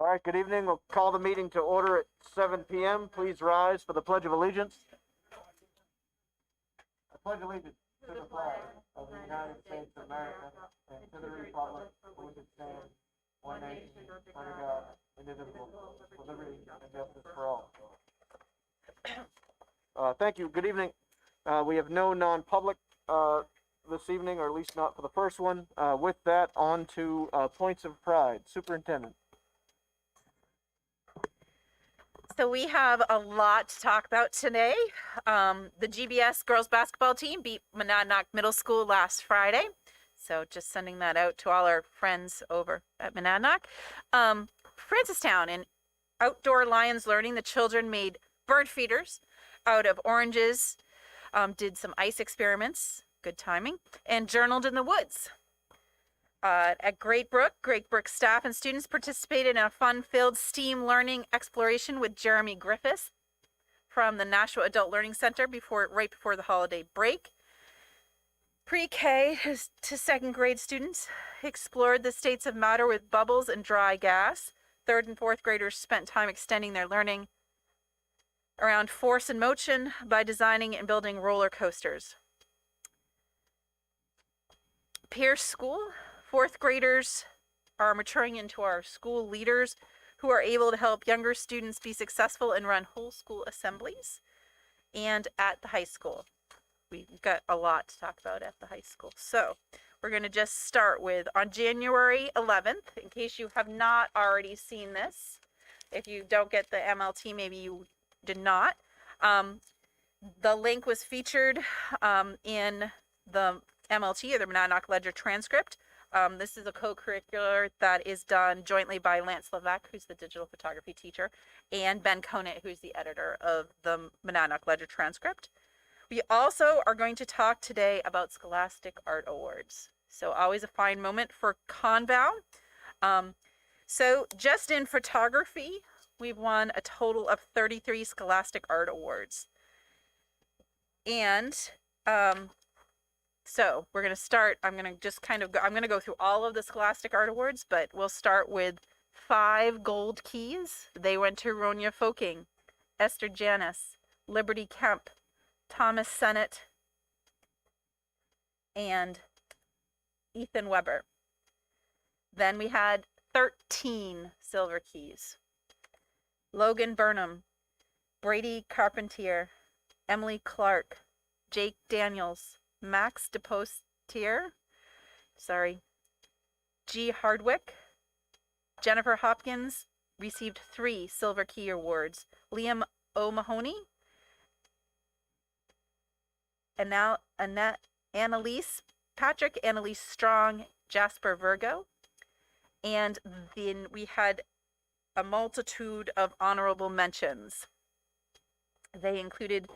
All right, good evening. We'll call the meeting to order at 7 p.m. Please rise for the Pledge of Allegiance. I pledge allegiance to the flag of the United States of America and to the republic for which it stands, one nation, under God, indivisible, with liberty and justice for all. Thank you. Good evening. We have no non-public this evening, or at least not for the first one. With that, on to points of pride. Superintendent. So we have a lot to talk about today. The GBS girls basketball team beat Monadnock Middle School last Friday. So just sending that out to all our friends over at Monadnock. Francistown and Outdoor Lions Learning, the children made bird feeders out of oranges, did some ice experiments, good timing, and journaled in the woods. At Great Brook staff and students participated in a fun-filled STEAM learning exploration with Jeremy Griffiths from the Nashua Adult Learning Center right before the holiday break. Pre-K to second grade students explored the states of matter with bubbles and dry gas. Third and fourth graders spent time extending their learning around force and motion by designing and building roller coasters. Pierce School, fourth graders are maturing into our school leaders who are able to help younger students be successful and run whole school assemblies. And at the high school, we've got a lot to talk about at the high school. So we're going to just start with on January 11th, in case you have not already seen this. If you don't get the MLT, maybe you did not. The link was featured in the MLT, or the Monadnock Ledger transcript. This is a co-curricular that is done jointly by Lance Levesque, who's the digital photography teacher, and Ben Conant, who's the editor of the Monadnock Ledger transcript. We also are going to talk today about Scholastic Art Awards. So always a fine moment for Conval. So just in photography, we've won a total of 33 Scholastic Art Awards. And so we're going to start, I'm going to go through all of the Scholastic Art Awards, but we'll start with 5 gold keys. They went to Ronya Folking, Esther Janis, Liberty Kemp, Thomas Sennett, and Ethan Weber. Then we had 13 silver keys. Logan Burnham, Brady Carpentier, Emily Clark, Jake Daniels, Max DePostier, G. Hardwick, Jennifer Hopkins received 3 silver key awards. Liam O'Mahony, and now Annalise Strong, Jasper Virgo, and then we had a multitude of honorable mentions. They included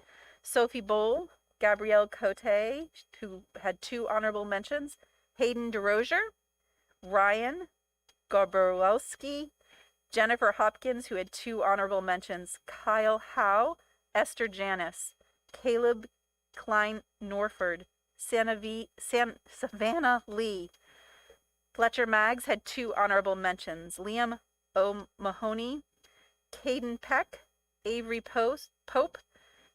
Sophie Bowl, Gabrielle Cote, who had 2 honorable mentions, Hayden DeRozier, Ryan Gorborowski, Jennifer Hopkins, who had 2 honorable mentions, Kyle Howe, Esther Janis, Caleb Klein Norford, Savannah Lee. Fletcher Maggs had 2 honorable mentions, Liam O'Mahony, Caden Peck, Avery Pope,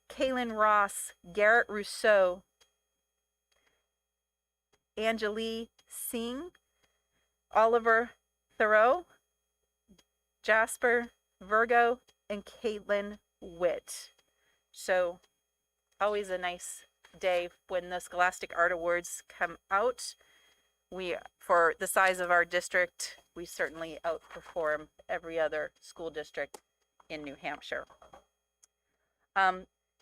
Kaylin Ross, Garrett Rousseau, Anjali Singh, Oliver Thoreau, Jasper Virgo, and Caitlin Witt. So always a nice day when the Scholastic Art Awards come out. For the size of our district, we certainly outperform every other school district in New Hampshire.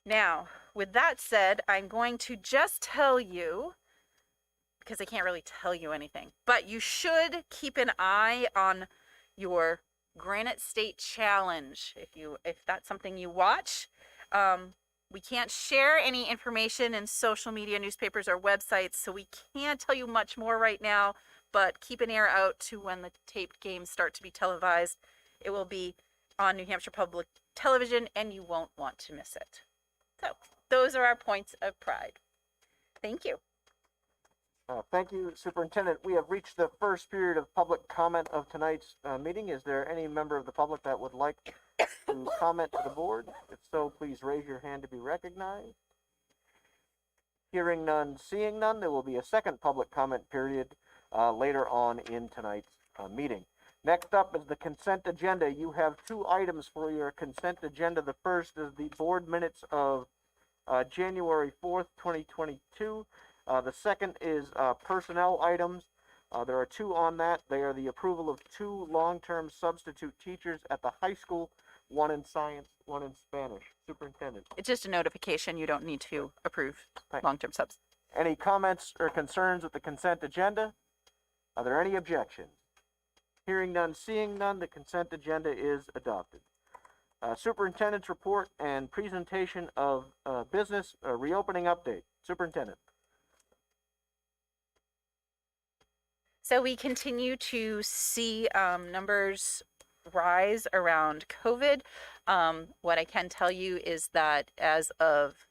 Now, with that said, I'm going to just tell you, because I can't really tell you anything, but you should keep an eye on your Granite State Challenge if that's something you watch. We can't share any information in social media, newspapers, or websites, so we can't tell you much more right now, but keep an ear out to when the taped games start to be televised. It will be on New Hampshire Public Television, and you won't want to miss it. So those are our points of pride. Thank you. Thank you, Superintendent. We have reached the first period of public comment of tonight's meeting. Is there any member of the public that would like to comment to the board? If so, please raise your hand to be recognized. Hearing none, seeing none, there will be a second public comment period later on in tonight's meeting. Next up is the consent agenda. You have 2 items for your consent agenda. The first is the board minutes of January 4th, 2022. The second is personnel items. There are 2 on that. They are the approval of 2 long-term substitute teachers at the high school, 1 in science, 1 in Spanish. Superintendent. It's just a notification. You don't need to approve long-term subs. Any comments or concerns with the consent agenda? Are there any objections? Hearing none, seeing none, the consent agenda is adopted. Superintendent's report and presentation of business reopening update. Superintendent. So we continue to see numbers rise around COVID. What I can tell you is that as of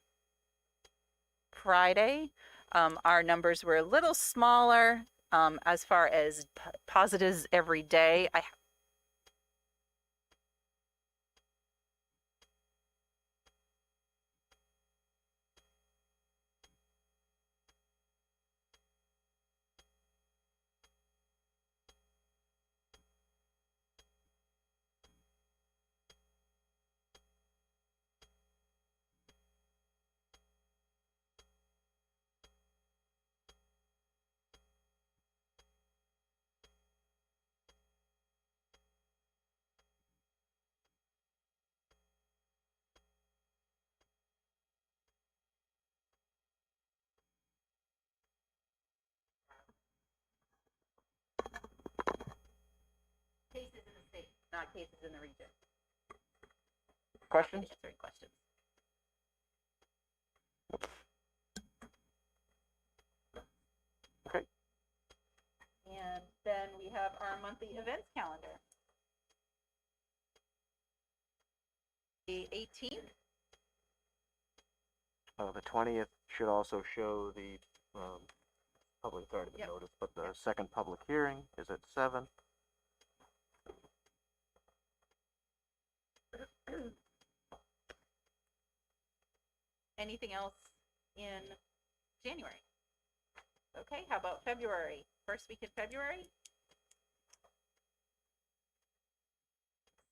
Friday, our numbers were a little smaller as far as positives every day. Cases in the state, not cases in the region. Questions? Answering questions. Okay. And then we have our monthly events calendar. The 18th. The 20th should also show the public, already been noticed, but the second public hearing is at 7. Anything else in January? Okay, how about February? First week in February?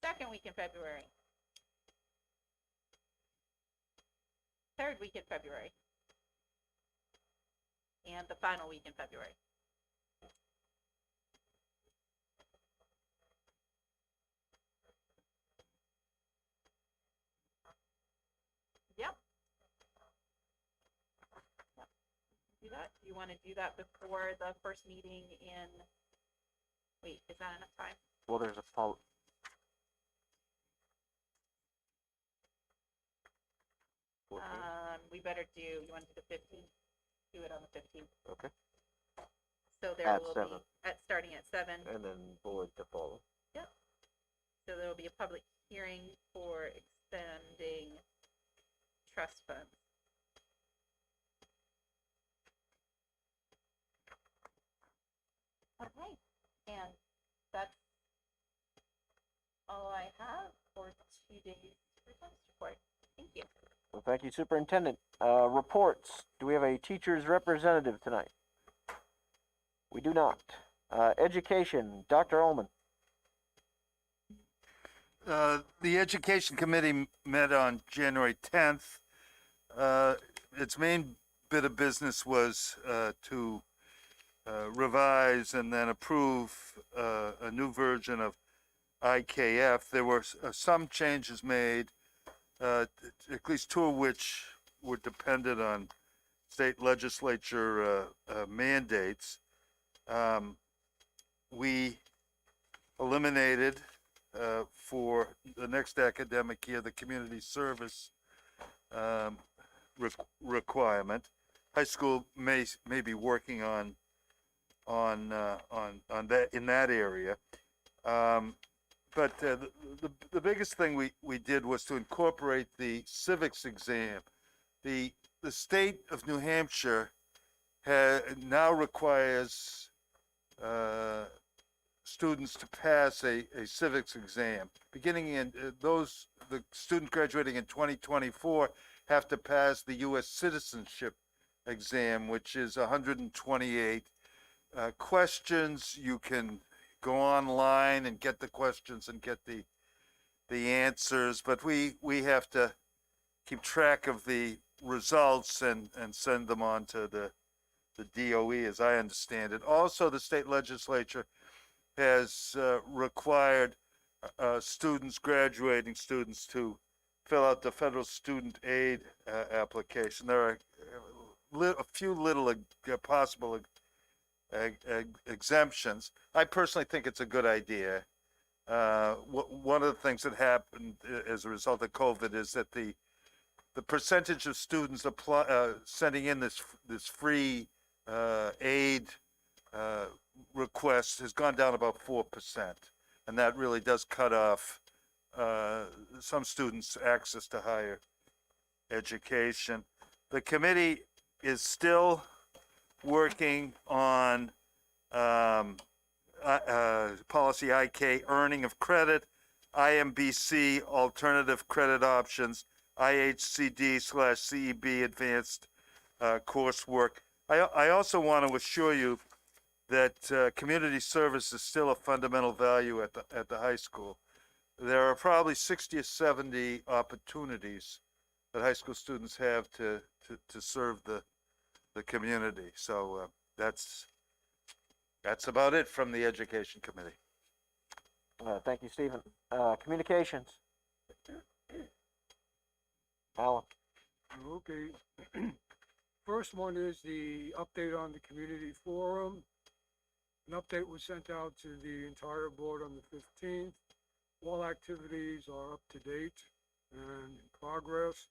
Second week in February? Third week in February? And the final week in February? Yep. Do that? Do you want to do that before the first meeting in, wait, is that enough time? Well, there's a We better do, you want to do the 15th? Do it on the 15th. Okay. So there At will 7. be, starting at 7. And then board to follow. Yep. So there will be a public hearing for expending trust funds. Okay, and that's all I have for today's results report. Thank you. Well, thank you, Superintendent. Reports. Do we have a teacher's representative tonight? We do not. Education, Dr. Ullman. The Education Committee met on January 10th. Its main bit of business was to revise and then approve a new version of IKF. There were some changes made, at least 2 of which were dependent on state legislature mandates. We eliminated for the next academic year the community service requirement. High school may be working on that in that area, but the biggest thing we did was to incorporate the civics exam. The state of New Hampshire now requires students to pass a civics exam. Beginning in the student graduating in 2024 have to pass the U.S. citizenship exam, which is 128 questions. You can go online and get the questions and get the answers, but we have to keep track of the results and send them on to the DOE, as I understand it. Also, the state legislature has required graduating students to fill out the federal student aid application. There are a few little possible exemptions. I personally think it's a good idea. One of the things that happened as a result of COVID is that the percentage of students sending in this free aid request has gone down about 4%, and that really does cut off some students' access to higher education. The committee is still working on policy IK, earning of credit, IMBC, alternative credit options, IHCD/CEB, advanced coursework. I also want to assure you that community service is still a fundamental value at the high school. There are probably 60 or 70 opportunities that high school students have to serve the community. So that's about it from the Education Committee. Thank you, Stephen. Communications. Alan. Okay. First one is the update on the community forum. An update was sent out to the entire board on the 15th. All activities are up to date and in progress.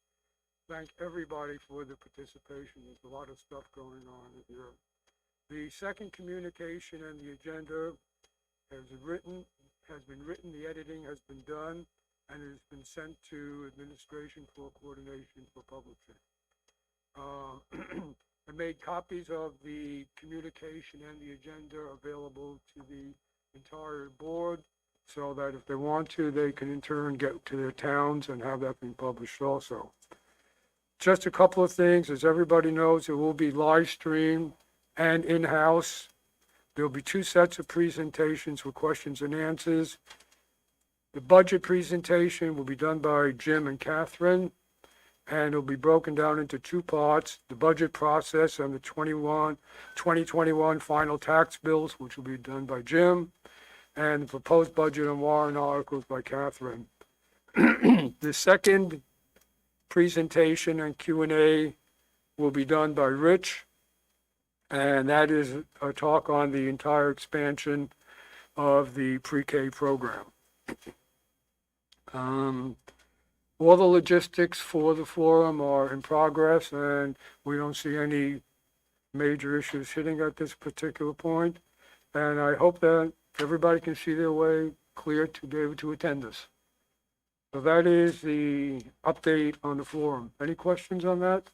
Thank everybody for the participation. There's a lot of stuff going on here. The second communication and the agenda has been written, the editing has been done, and it has been sent to administration for coordination for publishing. I made copies of the communication and the agenda available to the entire board so that if they want to, they can in turn get to their towns and have that being published also. Just a couple of things. As everybody knows, it will be live streamed and in-house. There'll be 2 sets of presentations with questions and answers. The budget presentation will be done by Jim and Catherine, and it'll be broken down into 2 parts: the budget process and the 2021 final tax bills, which will be done by Jim, and the proposed budget and warrant articles by Catherine. The second presentation and Q&A will be done by Rich, and that is a talk on the entire expansion of the pre-K program. All the logistics for the forum are in progress, and we don't see any major issues hitting at this particular point. And I hope that everybody can see their way clear to be able to attend this. So that is the update on the forum. Any questions on that?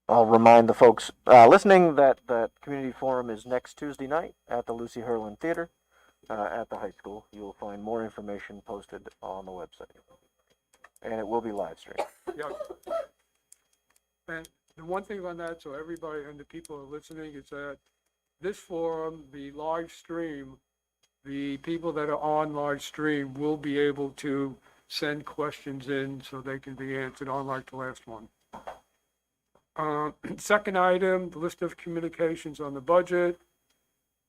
I'll remind the folks listening that the community forum is next Tuesday night at the Lucy Herland Theater at the high school. You will find more information posted on the website, and it will be live streamed. Yeah. And the one thing on that, so everybody and the people who are listening, is that this forum, the live stream, the people that are on live stream will be able to send questions in so they can be answered, unlike the last one. Second item, the list of communications on the budget,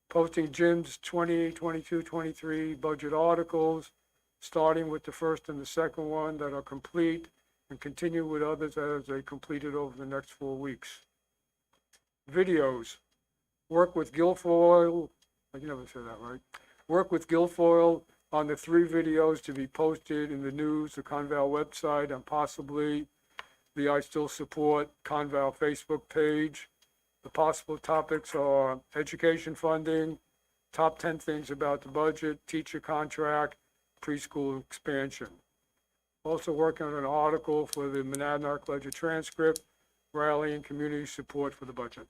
posting Jim's 2022-23 budget articles, starting with the first and the second one that are complete, and continue with others as they completed over the next 4 weeks. Videos, work with Guilfoyle, I can never say that right, work with Guilfoyle on the 3 videos to be posted in the news, the Conval website, and possibly the I Still Support Conval Facebook page. The possible topics are education funding, top 10 things about the budget, teacher contract, preschool expansion. Also working on an article for the Monadnock Ledger transcript rallying community support for the budget.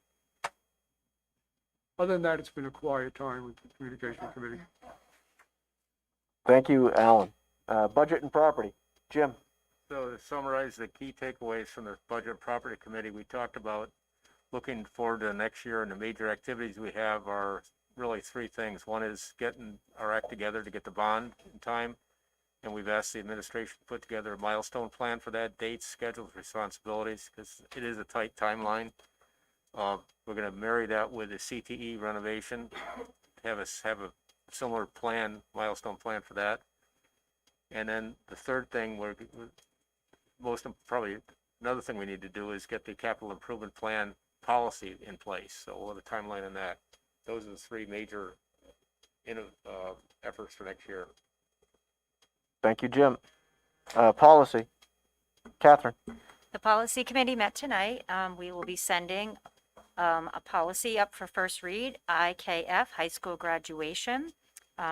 Other than that, it's been a quiet time with the Communication Committee. Thank you, Alan. Budget and property, Jim. So to summarize the key takeaways from the Budget and Property Committee, we talked about looking forward to next year, and the major activities we have are really three things. One is getting our act together to get the bond in time, and we've asked the administration to put together a milestone plan for that, dates, schedules, responsibilities, because it is a tight timeline. We're going to marry that with the CTE renovation, have a similar plan, milestone plan for that. And then the third thing, probably another thing we need to do is get the capital improvement plan policy in place. So we'll have a timeline on that. Those are the three major efforts for next year. Thank you, Jim. Policy, Catherine. The policy committee met tonight. We will be sending a policy up for first read, IKF, high school graduation.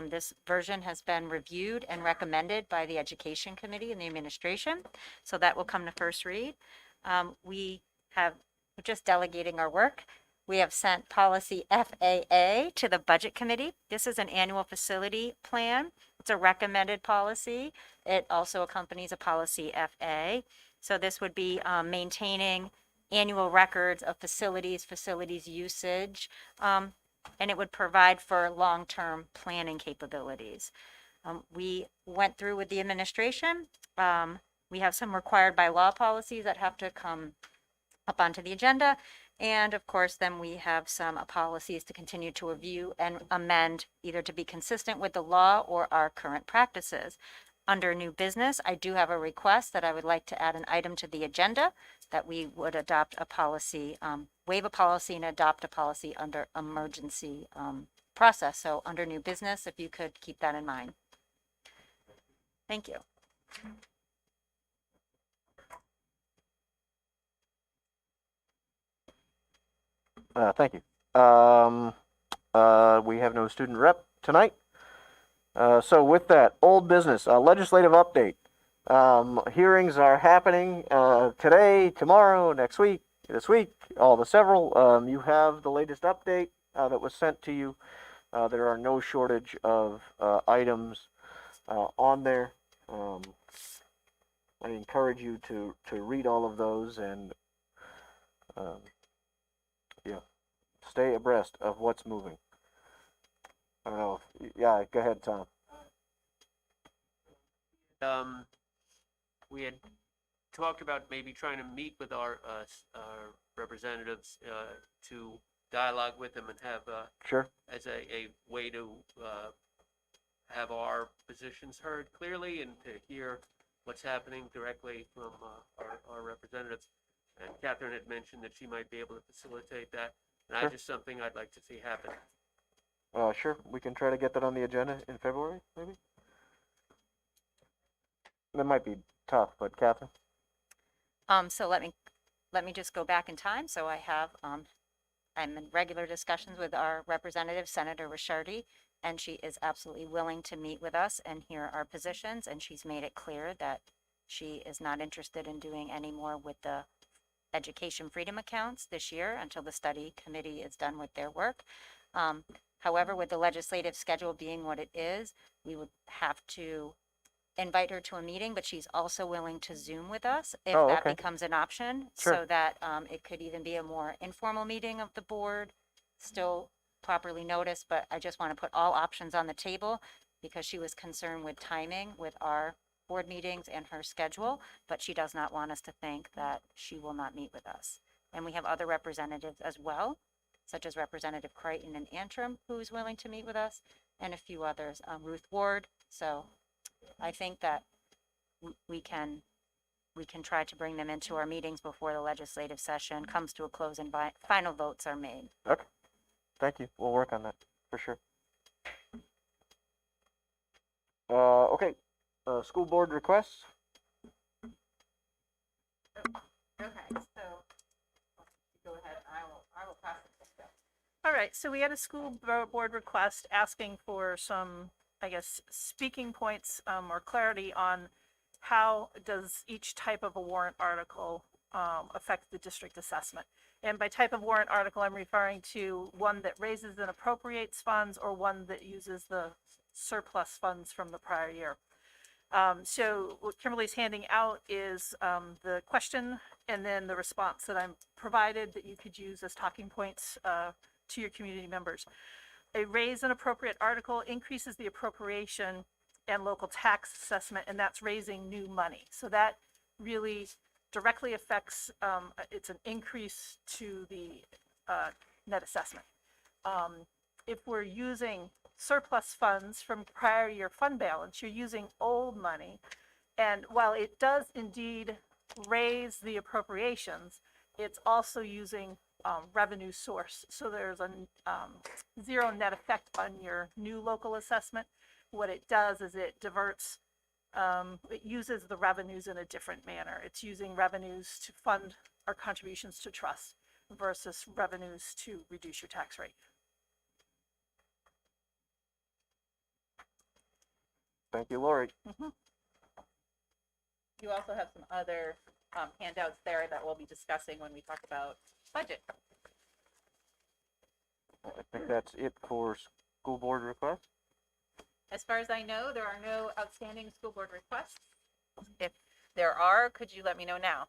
This version has been reviewed and recommended by the education committee and the administration. So that will come to first read. We're just delegating our work. We have sent policy FAA to the budget committee. This is an annual facility plan. It's a recommended policy. It also accompanies a policy FA. So this would be maintaining annual records of facilities usage, and it would provide for long-term planning capabilities. We went through with the administration. We have some required by law policies that have to come up onto the agenda. And of course, then we have some policies to continue to review and amend, either to be consistent with the law or our current practices. Under new business, I do have a request that I would like to add an item to the agenda that we would adopt a policy, waive a policy and adopt a policy under emergency process. So under new business, if you could keep that in mind. Thank you. Thank you. We have no student rep tonight. So with that, old business, legislative update. Hearings are happening today, tomorrow, next week, this week, all the several. You have the latest update that was sent to you. There are no shortage of items on there. I encourage you to read all of those and stay abreast of what's moving. I don't know. Yeah, go ahead, Tom. We had talked about maybe trying to meet with our representatives to dialogue with them and have Sure. as a way to have our positions heard clearly and to hear what's happening directly from our representatives. And Catherine had mentioned that she might be able to facilitate that. And Sure. just something I'd like to see happen. Sure. We can try to get that on the agenda in February, maybe. That might be tough, but Catherine. So let me just go back in time. So I have I'm in regular discussions with our representative, Senator Ricciardi, and she is absolutely willing to meet with us and hear our positions. And she's made it clear that she is not interested in doing any more with the education freedom accounts this year until the study committee is done with their work. However, with the legislative schedule being what it is, we would have to invite her to a meeting, but she's also willing to Zoom with us if that okay. becomes an option, Sure. so that it could even be a more informal meeting of the board, still properly noticed, but I just want to put all options on the table because she was concerned with timing with our board meetings and her schedule, but she does not want us to think that she will not meet with us. And we have other representatives as well, such as Representative Crichton and Antrim, who's willing to meet with us, and a few others, Ruth Ward. So I think that we can try to bring them into our meetings before the legislative session comes to a close and final votes are made. Okay. Thank you. We'll work on that for sure. Okay. School board requests. Okay, so go ahead. I will pass it. All right, so we had a school board request asking for some, I guess, speaking points or clarity on how does each type of a warrant article affect the district assessment. And by type of warrant article, I'm referring to one that raises and appropriates funds or one that uses the surplus funds from the prior year. So what Kimberly's handing out is the question and then the response that I'm provided that you could use as talking points to your community members. A raise and appropriate article increases the appropriation and local tax assessment, and that's raising new money. So that really directly affects, it's an increase to the net assessment. If we're using surplus funds from prior year fund balance, you're using old money. And while it does indeed raise the appropriations, it's also using revenue source. So there's a zero net effect on your new local assessment. What it does is it diverts, it uses the revenues in a different manner. It's using revenues to fund our contributions to trust versus revenues to reduce your tax rate. Thank you, Lori. You also have some other handouts there that we'll be discussing when we talk about budget. I think that's it for school board requests. As far as I know, there are no outstanding school board requests. If there are, could you let me know now?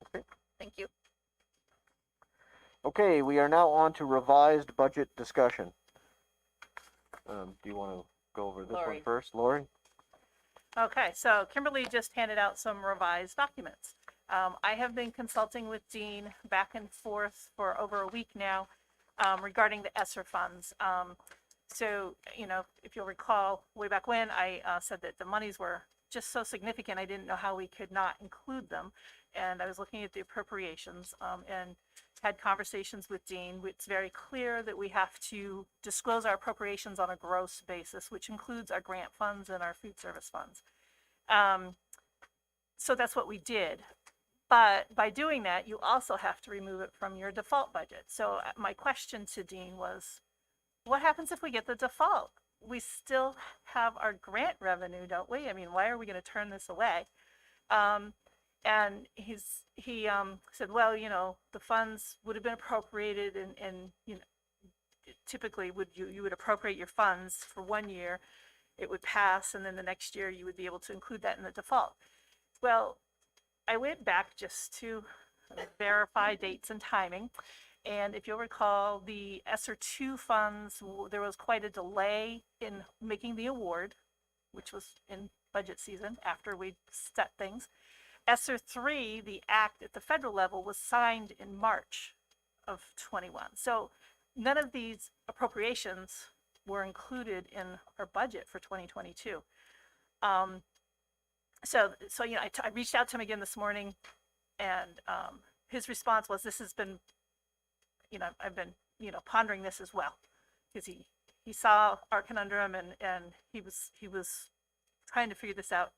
Okay. Thank you. Okay, we are now on to revised budget discussion. Do you want to go over this Lori. one first, Lori? Okay, so Kimberly just handed out some revised documents. I have been consulting with Dean back and forth for over a week now regarding the ESSER funds. So, you know, if you'll recall, way back when I said that the monies were just so significant, I didn't know how we could not include them. And I was looking at the appropriations and had conversations with Dean. It's very clear that we have to disclose our appropriations on a gross basis, which includes our grant funds and our food service funds. So that's what we did. But by doing that, you also have to remove it from your default budget. So my question to Dean was, what happens if we get the default? We still have our grant revenue, don't we? I mean, why are we going to turn this away? And he said, well, you know, the funds would have been appropriated and you know, typically you would appropriate your funds for 1 year, it would pass, and then the next year you would be able to include that in the default. Well, I went back just to verify dates and timing. And if you'll recall, the ESSER 2 funds, there was quite a delay in making the award, which was in budget season after we set things. ESSER 3, the act at the federal level, was signed in March of 21. So none of these appropriations were included in our budget for 2022. So you know, I reached out to him again this morning, and his response was, this has been, you know, I've been, you know, pondering this as well, because he saw our conundrum and he was trying to figure this out.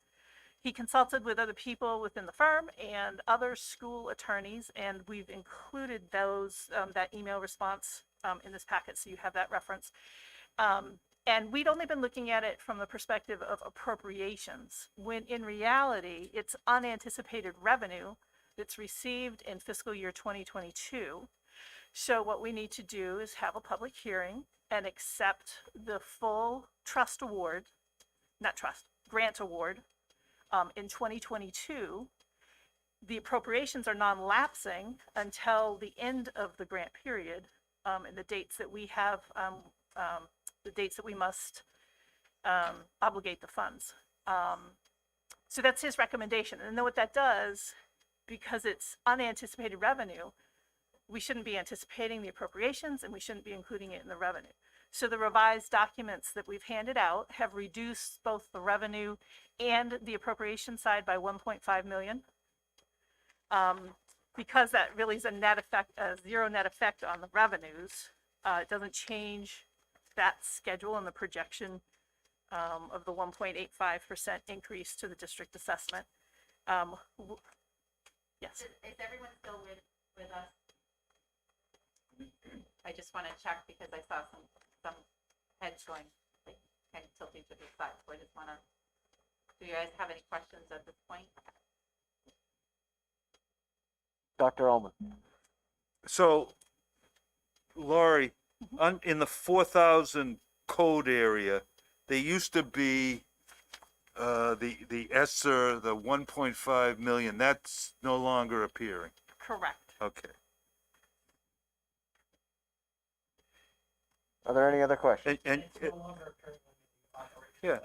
He consulted with other people within the firm and other school attorneys, and we've included those, that email response in this packet, so you have that reference. And we'd only been looking at it from the perspective of appropriations, when in reality, it's unanticipated revenue that's received in fiscal year 2022. So what we need to do is have a public hearing and accept the full trust award, not trust, grant award in 2022. The appropriations are non-lapsing until the end of the grant period, and the dates that we have, the dates that we must obligate the funds. So that's his recommendation. And then what that does, because it's unanticipated revenue, we shouldn't be anticipating the appropriations and we shouldn't be including it in the revenue. So the revised documents that we've handed out have reduced both the revenue and the appropriation side by 1.5 million. Because that really is a net effect, a zero net effect on the revenues. It doesn't change that schedule and the projection of the 1.85% increase to the district assessment. Yes. Is everyone still with us? I just want to check because I saw some heads going, like, kind of tilting to the side. So I just want to, do you guys have any questions at this point? Dr. Ullman. So, Laurie, in the 4,000 code area, there used to be the ESSER, the 1.5 million. That's no longer appearing. Correct. Okay. Are there any other questions? And yeah,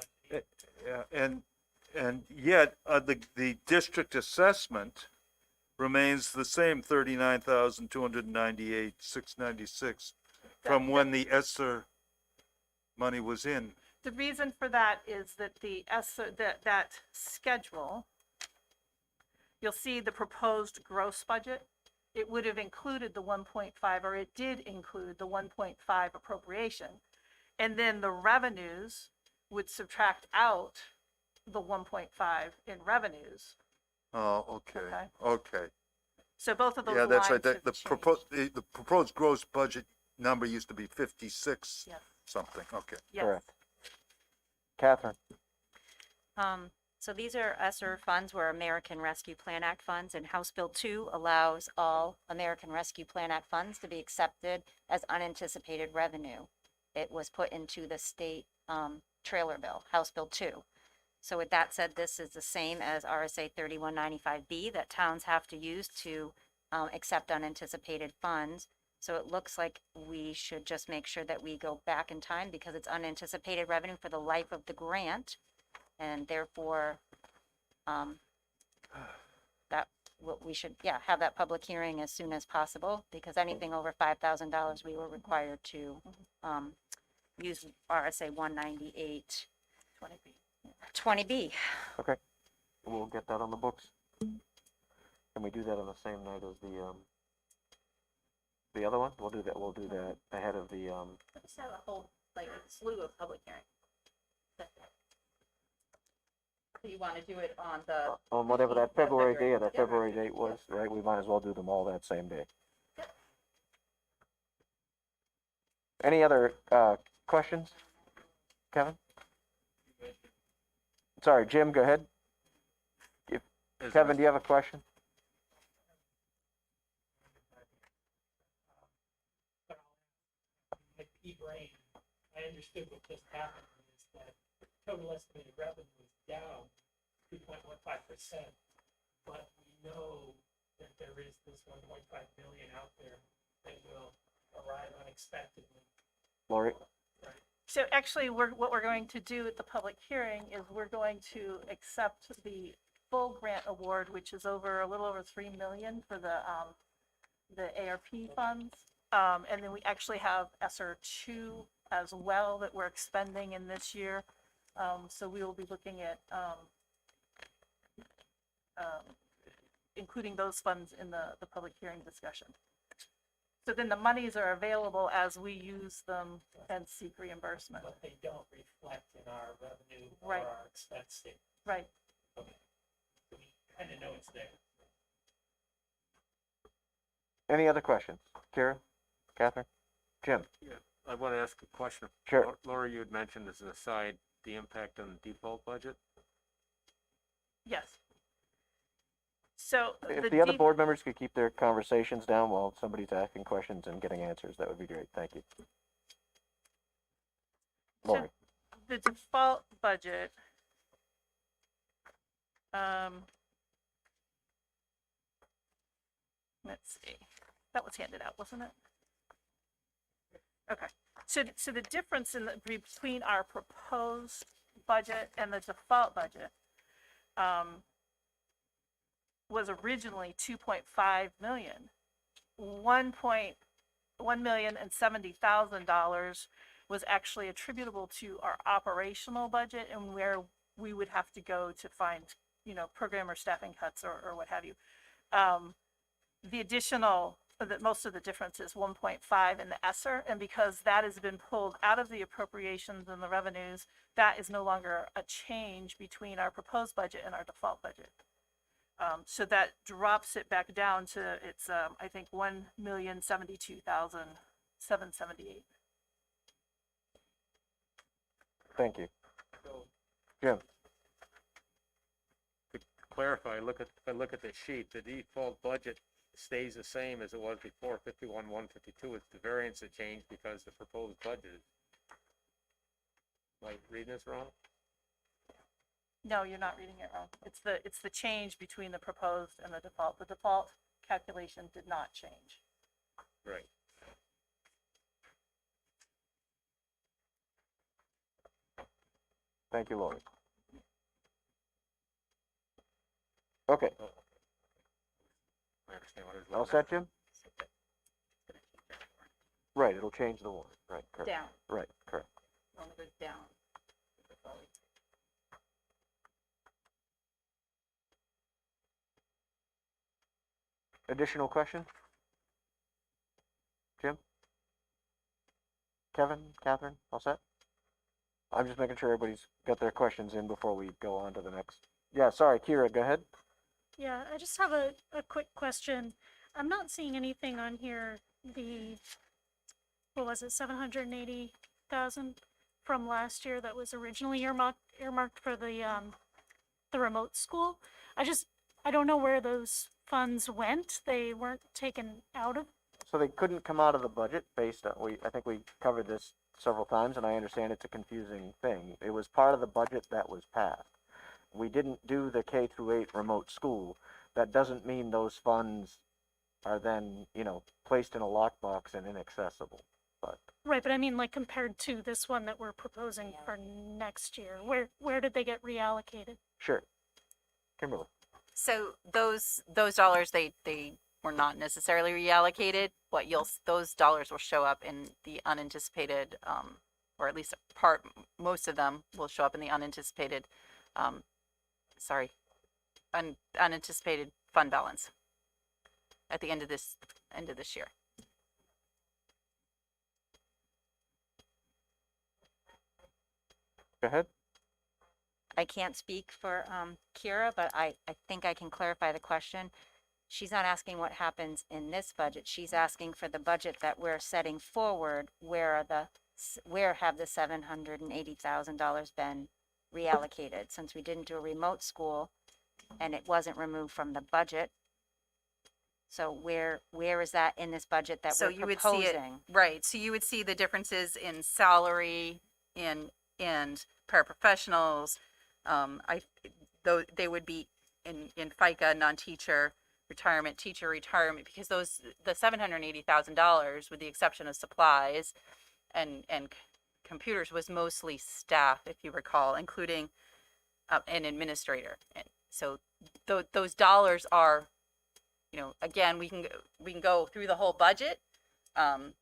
yeah, and yet the district assessment remains the same, 39,298,696 from when the ESSER money was in. The reason for that is that that schedule, you'll see the proposed gross budget. It would have included the 1.5, or it did include the 1.5 appropriation. And then the revenues would subtract out the 1.5 in revenues. Oh, okay, Okay. okay. So both of those Yeah, that's right. lines The have proposed, changed. the proposed gross budget number used to be 56 Yes. something. Okay. Yes. Correct. Catherine. So these are ESSER funds, were American Rescue Plan Act funds, and House Bill 2 allows all American Rescue Plan Act funds to be accepted as unanticipated revenue. It was put into the state trailer bill, House Bill 2. So with that said, this is the same as RSA 3195B that towns have to use to accept unanticipated funds. So it looks like we should just make sure that we go back in time because it's unanticipated revenue for the life of the grant. And therefore, that what we should, have that public hearing as soon as possible, because anything over $5,000, we were required to use RSA 198 20B. 20B. Okay. We'll get that on the books. Can we do that on the same night as the other one? We'll do that ahead of the, Let's just have a whole, like, a slew of public hearings. So you want to do it on the, on whatever that February day or that Yeah. February date was, right? We might as well do them all that same day. Any other questions? Kevin? Sorry, Jim, go ahead. Kevin, do you have a question? Like E-brain, I understood what just happened is that total estimated revenue is down 2.15%, but we know that there is this 1.5 million out there that will arrive unexpectedly. Lori? So actually, what we're going to do at the public hearing is we're going to accept the full grant award, which is a little over 3 million for the ARP funds. And then we actually have ESSER 2 as well that we're expending in this year. So we will be looking at including those funds in the public hearing discussion. So then the monies are available as we use them and seek reimbursement. But they don't reflect in our revenue or Right. our expense statement. Right. Okay. So we kind of know it's there. Any other questions? Kira? Catherine? Jim? I want to ask a question. Sure. Laura, you had mentioned as an aside, the impact on the default budget. Yes. So If the other board members could keep their conversations down while somebody's asking questions and getting answers, that would be great. Thank you. Lori? the default budget, let's see, that was handed out, wasn't it? Okay, so the difference between our proposed budget and the default budget was originally 2.5 million. $1,070,000 was actually attributable to our operational budget and where we would have to go to find, program or staffing cuts or what have you. The additional, most of the difference is 1.5 in the ESSER, and because that has been pulled out of the appropriations and the revenues, that is no longer a change between our proposed budget and our default budget. So that drops it back down to it's I think 1,072,778. Thank you. So, Jim? to clarify, I look at the sheet, the default budget stays the same as it was before, 51,152. It's the variance that changed because the proposed budget. Am I reading this wrong? No, you're not reading it wrong. It's the change between the proposed and the default. The default calculation did not change. Right. Thank you, Lori. Okay, I understand what it's all looking set, at. Jim? Right, it'll change the warrant, right, correct. Down. Right, correct. Only goes down. Additional question? Jim? Kevin, Catherine, all set? I'm just making sure everybody's got their questions in before we go on to the next. Yeah, sorry, Kira, go ahead. Yeah, I just have a quick question. I'm not seeing anything on here, what was it, 780,000 from last year that was originally earmarked for the remote school. I don't know where those funds went. They weren't taken out of. So they couldn't come out of the budget based on, I think we covered this several times, and I understand it's a confusing thing. It was part of the budget that was passed. We didn't do the K through 8 remote school. That doesn't mean those funds are then, placed in a lockbox and inaccessible. But Right, but I mean, like, compared to this one that we're proposing for next year, where did they get reallocated? sure. Kimberly. So those dollars, they were not necessarily reallocated. Those dollars will show up in the unanticipated, or at least most of them will show up in the unanticipated, unanticipated fund balance at the end of this year. Go ahead. I can't speak for Kira, but I think I can clarify the question. She's not asking what happens in this budget. She's asking for the budget that we're setting forward. Where have the $780,000 been reallocated? Since we didn't do a remote school and it wasn't removed from the budget. So where is that in this budget that So we're you would proposing? see it, right, so you would see the differences in salary, and paraprofessionals. They would be in FICA, non-teacher retirement, teacher retirement, because the $780,000, with the exception of supplies and computers, was mostly staff, if you recall, including an administrator. And so those dollars are, again, we can go through the whole budget, and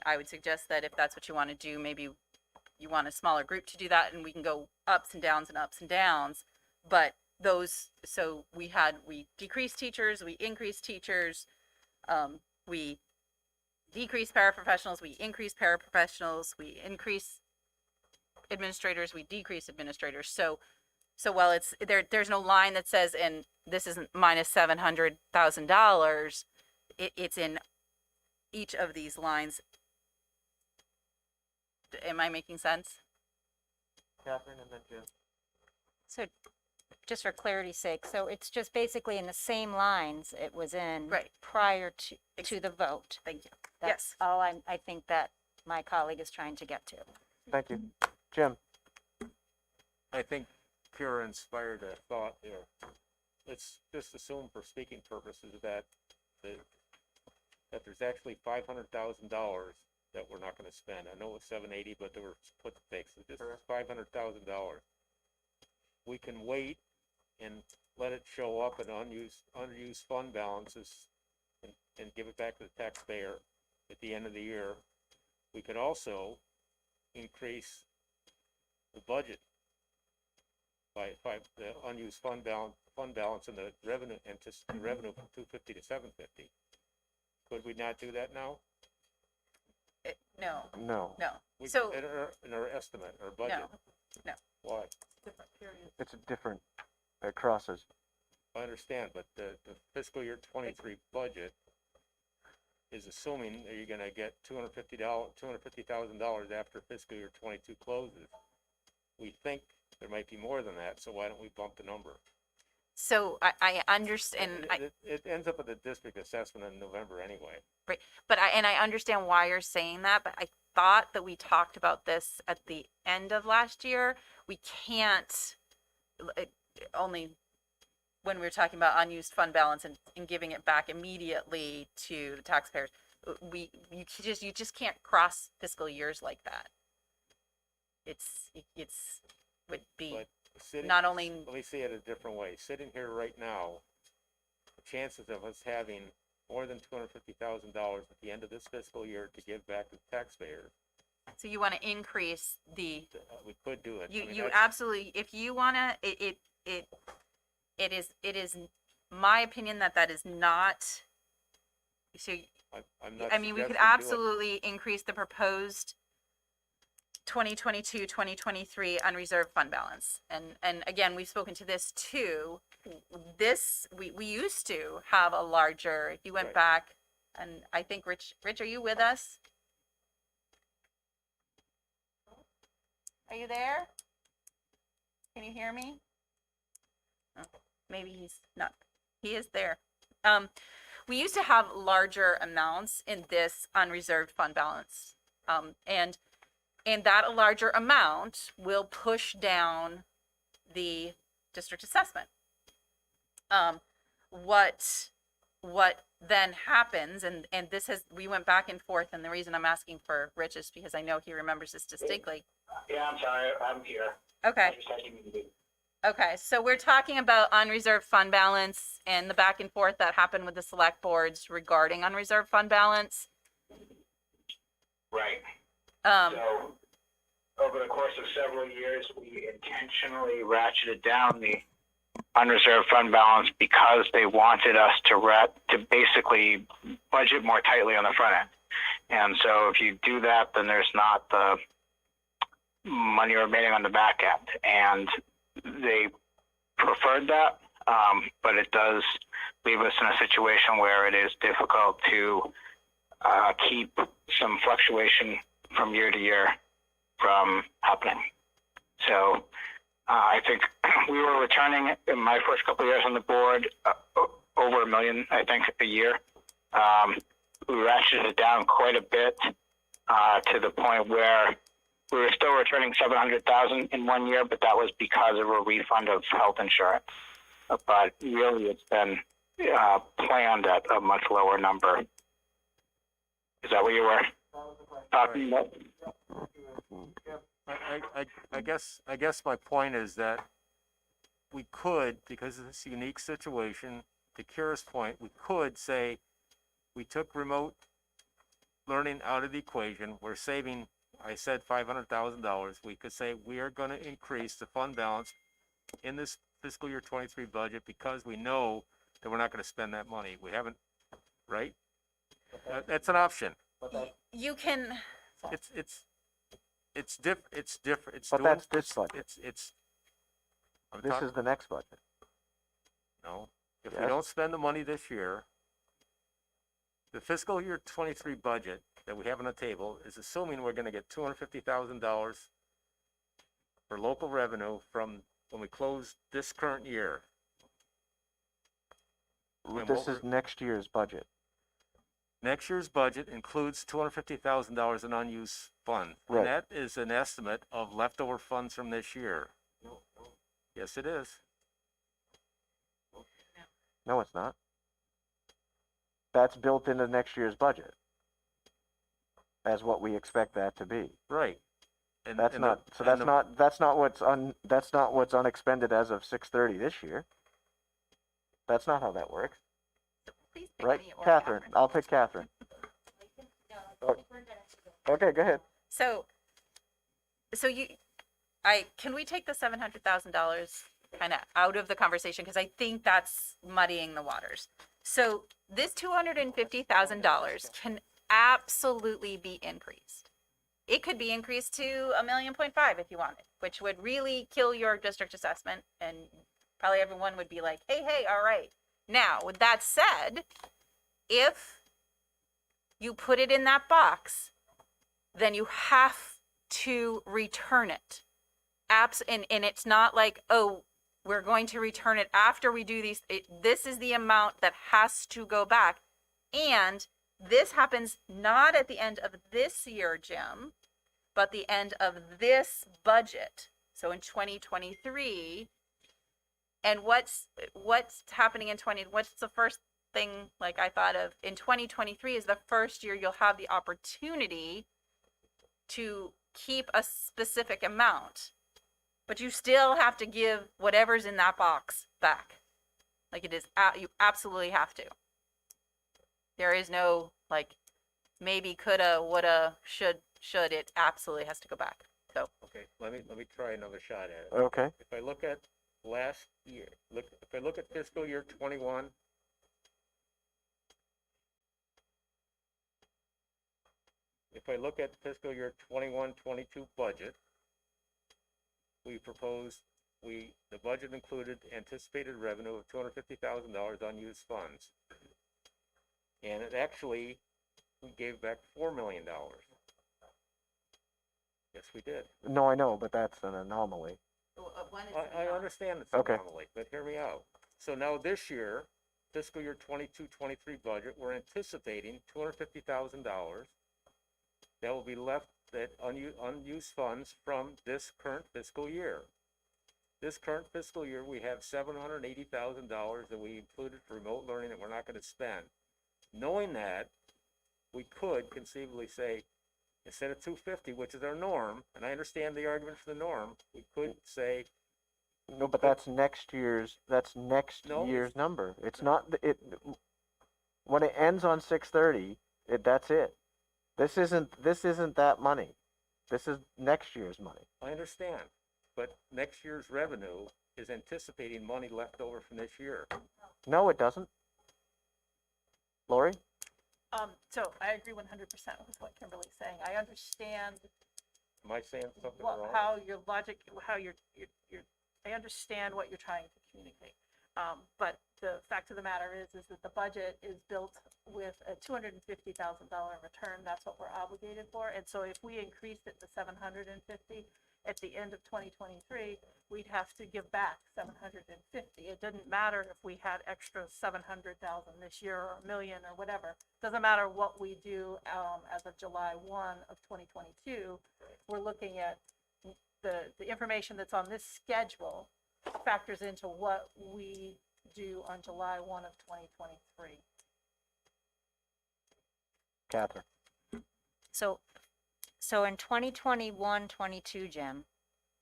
I would suggest that if that's what you want to do, maybe you want a smaller group to do that, and we can go ups and downs and ups and downs. But we decreased teachers, we increased teachers, we decreased paraprofessionals, we increased paraprofessionals, we increased administrators, we decreased administrators. So while there's no line that says, and this isn't minus $700,000, it's in each of these lines. Am I making sense? Catherine and then Jim. So just for clarity's sake, so it's just basically in the same lines it was in Right. prior to the vote. Thank you. That's all I think that my colleague is trying to get to. Thank you. Jim. I think Kira inspired a thought here. Let's just assume for speaking purposes that there's actually $500,000 that we're not going to spend. I know it's 780, but there were split takes. So this is $500,000. We can wait and let it show up in unused fund balances and give it back to the taxpayer at the end of the year. We could also increase the budget by the unused fund balance and the revenue from 250 to 750. Could we not do that now? No. No. So In our estimate, our budget. No. Why? It's a different, it crosses. I understand, but the fiscal year 23 budget is assuming that you're gonna get $250,000 after fiscal year 22 closes. We think there might be more than that, so why don't we bump the number? So I understand, It ends up at the district assessment in November anyway. but I understand why you're saying that, but I thought that we talked about this at the end of last year. We can't, only when we were talking about unused fund balance and giving it back immediately to the taxpayers. You just can't cross fiscal years like that. It's would be But sitting, not only, let me say it a different way. Sitting here right now, the chances of us having more than $250,000 at the end of this fiscal year to give back to the taxpayers, so you want to increase the, we could do it. I mean, you that's- absolutely, if you want to, it is my opinion that is not, so, I'm not I mean, we could suggesting do it. absolutely increase the proposed 2022, 2023 unreserved fund balance. And again, we've spoken to this too. We used to have a larger, if you went Right. back, and I think Rich, are you with us? Are you there? Can you hear me? Oh, maybe he's not. He is there. We used to have larger amounts in this unreserved fund balance. And that larger amount will push down the district assessment. What then happens, and this has, we went back and forth, and the reason I'm asking for Rich is because I know he remembers this distinctly. Yeah, I'm sorry, I'm here. Okay. I just had you muted. Okay, so we're talking about unreserved fund balance and the back and forth that happened with the select boards regarding unreserved fund balance. Right. Um, So, over the course of several years, we intentionally ratcheted down the unreserved fund balance because they wanted us to basically budget more tightly on the front end. And so if you do that, then there's not the money remaining on the back end. And they preferred that, but it does leave us in a situation where it is difficult to keep some fluctuation from year to year from happening. So I think we were returning in my first couple of years on the board over $1 million, I think, a year. We ratcheted it down quite a bit to the point where we were still returning $700,000 in 1 year, but that was because of a refund of health insurance. But really, it's been planned at a much lower number. Is that what you were talking about? I guess my point is that we could, because of this unique situation, to Kira's point, we could say we took remote learning out of the equation. We're saving, I said $500,000. We could say we are going to increase the fund balance in this fiscal year 23 budget because we know that we're not going to spend that money. We haven't, right? That's an option. you can, It's different. It's But doing, that's this budget. I'm This talking, is the next budget. no, if we Yes. don't spend the money this year, the fiscal year 23 budget that we have on the table is assuming we're gonna get $250,000 for local revenue from when we close this current year. And This what is next year's budget. Next year's budget includes $250,000 in unused funds. Right. And that is an estimate of leftover funds from this year. Yes, it is. No, it's not. That's built into next year's budget as what we expect that to be. Right. And That's and not, the- so and that's the- not what's unexpended as of 6/30 this year. That's not how that works, please pick right? me or Catherine, I'll pick Catherine. Okay, go ahead. So can we take the $700,000 kind of out of the conversation? Because I think that's muddying the waters. So this $250,000 can absolutely be increased. It could be increased to $1.5 million if you wanted, which would really kill your district assessment, and probably everyone would be like, hey, all right. Now, with that said, if you put it in that box, then you have to return it. And it's not like, oh, we're going to return it after we do these. This is the amount that has to go back. And this happens not at the end of this year, Jim, but the end of this budget. So in 2023, and what's happening in what's the first thing like I thought of in 2023 is the first year you'll have the opportunity to keep a specific amount, but you still have to give whatever's in that box back. Like it is, you absolutely have to. There is no like maybe, coulda, woulda, should. It absolutely has to go back. So Okay, let me try another shot at it. Okay. If I look at last year, if I look at fiscal year 21, if I look at fiscal year 21-22 budget, we proposed, the budget included anticipated revenue of $250,000 unused funds. And it actually, we gave back $4 million. Yes, we did. No, I know, but that's an anomaly. I understand it's Okay. an anomaly, but hear me out. So now this year, fiscal year 22-23 budget, we're anticipating $250,000 that will be left, that unused funds from this current fiscal year. This current fiscal year, we have $780,000 that we included for remote learning that we're not going to spend. Knowing that, we could conceivably say, instead of 250, which is our norm, and I understand the argument for the norm, we could say. No, but that's next year's. That's next No. year's number. It's not it. When it ends on 6/30, that's it. This isn't that money. This is next year's money. I understand, but next year's revenue is anticipating money left over from this year. No, it doesn't. Lori? so I agree 100% with what Kimberly's saying. I understand Am I saying something wrong? how your logic, how you're, I understand what you're trying to communicate. But the fact of the matter is that the budget is built with a $250,000 return. That's what we're obligated for. And so if we increased it to 750 at the end of 2023, we'd have to give back 750. It didn't matter if we had extra 700,000 this year or $1 million or whatever. Doesn't matter what we do as of July 1 of 2022. We're looking at the information that's on this schedule factors into what we do on July 1 of 2023. Catherine? So in 2021-22, Jim,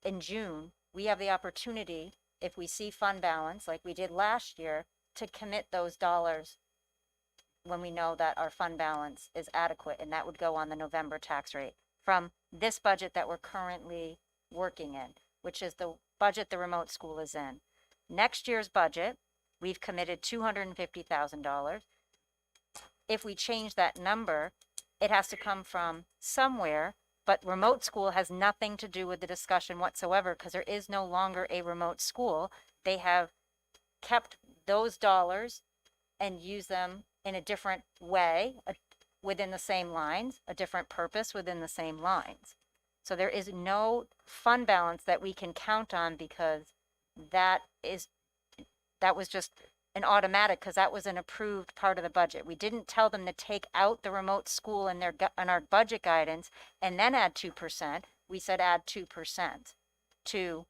in June, we have the opportunity, if we see fund balance like we did last year, to commit those dollars when we know that our fund balance is adequate, and that would go on the November tax rate from this budget that we're currently working in, which is the budget the remote school is in. Next year's budget, we've committed $250,000. If we change that number, it has to come from somewhere, but remote school has nothing to do with the discussion whatsoever because there is no longer a remote school. They have kept those dollars and used them in a different way within the same lines, a different purpose within the same lines. So there is no fund balance that we can count on because that was just an automatic because that was an approved part of the budget. We didn't tell them to take out the remote school in our budget guidance and then add 2%. We said add 2% to